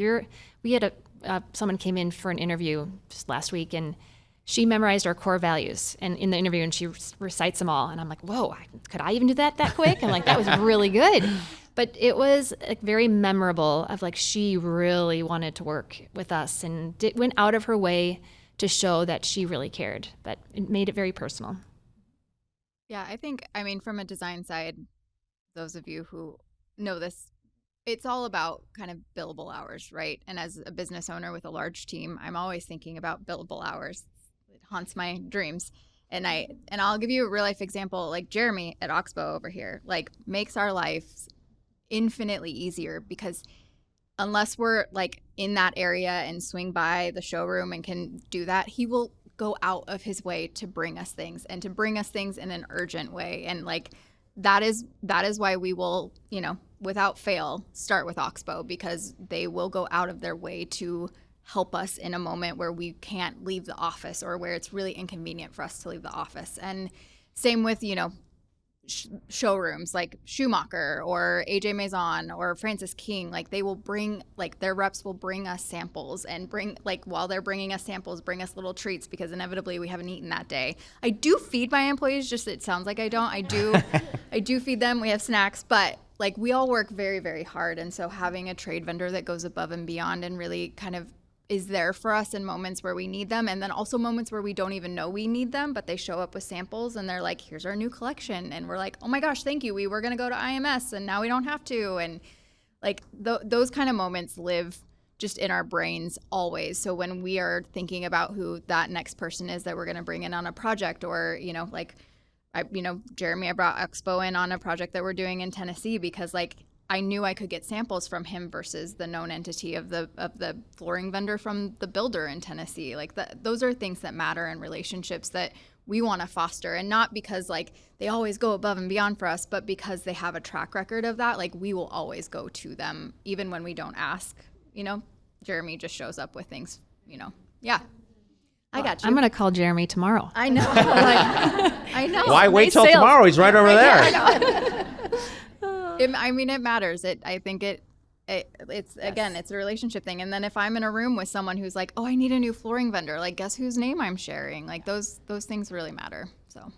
we had someone came in for an interview just last week, and she memorized our core values and in the interview, and she recites them all. And I'm like, whoa, could I even do that quick? And like, that was really good. But it was like very memorable of like, she really wanted to work with us and went out of her way to show that she really cared, but it made it very personal. Yeah, I mean, from a design side, those of you who know this, it's all about kind of billable hours, right? And as a business owner with a large team, I'm always thinking about billable hours. It haunts my dreams. And I'll give you a real life example, like Jeremy at Oxbow over here, like makes our lives infinitely easier, because unless we're like in that area and swing by the showroom and can do that, he will go out of his way to bring us things, and to bring us things in an urgent way. And like, that is why we will, without fail, start with Oxbow, because they will go out of their way to help us in a moment where we can't leave the office or where it's really inconvenient for us to leave the office. And same with, showrooms like Schumacher or AJ Maison or Francis King. Like they will bring, like their reps will bring us samples and while they're bringing us samples, bring us little treats because inevitably we haven't eaten that day. I do feed my employees, just it sounds like I don't. I do feed them. We have snacks, but like we all work very, very hard. And so having a trade vendor that goes above and beyond and really kind of is there for us in moments where we need them, and then also moments where we don't even know we need them, but they show up with samples and they're like, here's our new collection, and we're like, oh my gosh, thank you, we were going to go to IMS and now we don't have to. And like those kind of moments live just in our brains always. So when we are thinking about who that next person is that we're going to bring in on a project, or Jeremy, I brought Expo in on a project that we're doing in Tennessee because like I knew I could get samples from him versus the known entity of the flooring vendor from the builder in Tennessee. Like those are things that matter in relationships that we want to foster, and not because like they always go above and beyond for us, but because they have a track record of that. Like we will always go to them even when we don't ask. Jeremy just shows up with things. Yeah. I got you. I'm going to call Jeremy tomorrow. I know. I know. Why wait till sales. tomorrow? He's right over there. I know. It matters. I think it's again, it's a relationship thing. And then if I'm in a room with someone who's like, oh, I need a new flooring vendor, like guess whose name I'm sharing? Like those things really matter. So.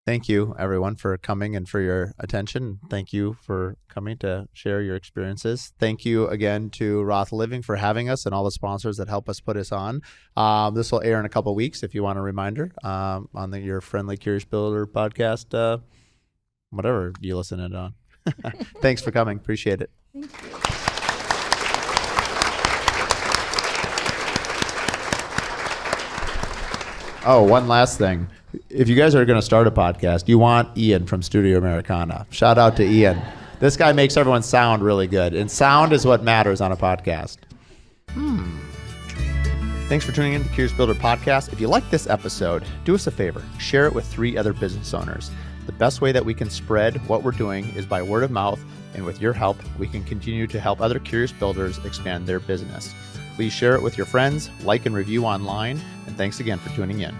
Thank you, everyone, for coming and for your attention. Thank you for coming to share your experiences. Thank you again to Roth Living for having us and all the sponsors that help us put us on. This will air in a couple of weeks if you want a reminder on your Friendly Curious Builder podcast, whatever you listen it on. Thanks for coming. Appreciate it. Thank you. Oh, one last thing. If you guys are going to start a podcast, you want Ian from Studio Americana. Shout out to Ian. This guy makes everyone sound really good, and sound is what matters on a podcast. Thanks for tuning in to the Curious Builder podcast. If you like this episode, do us a favor. Share it with 3 other business owners. The best way that we can spread what we're doing is by word of mouth, and with your help, we can continue to help other curious builders expand their business. Please share it with your friends, like and review online, and thanks again for tuning in.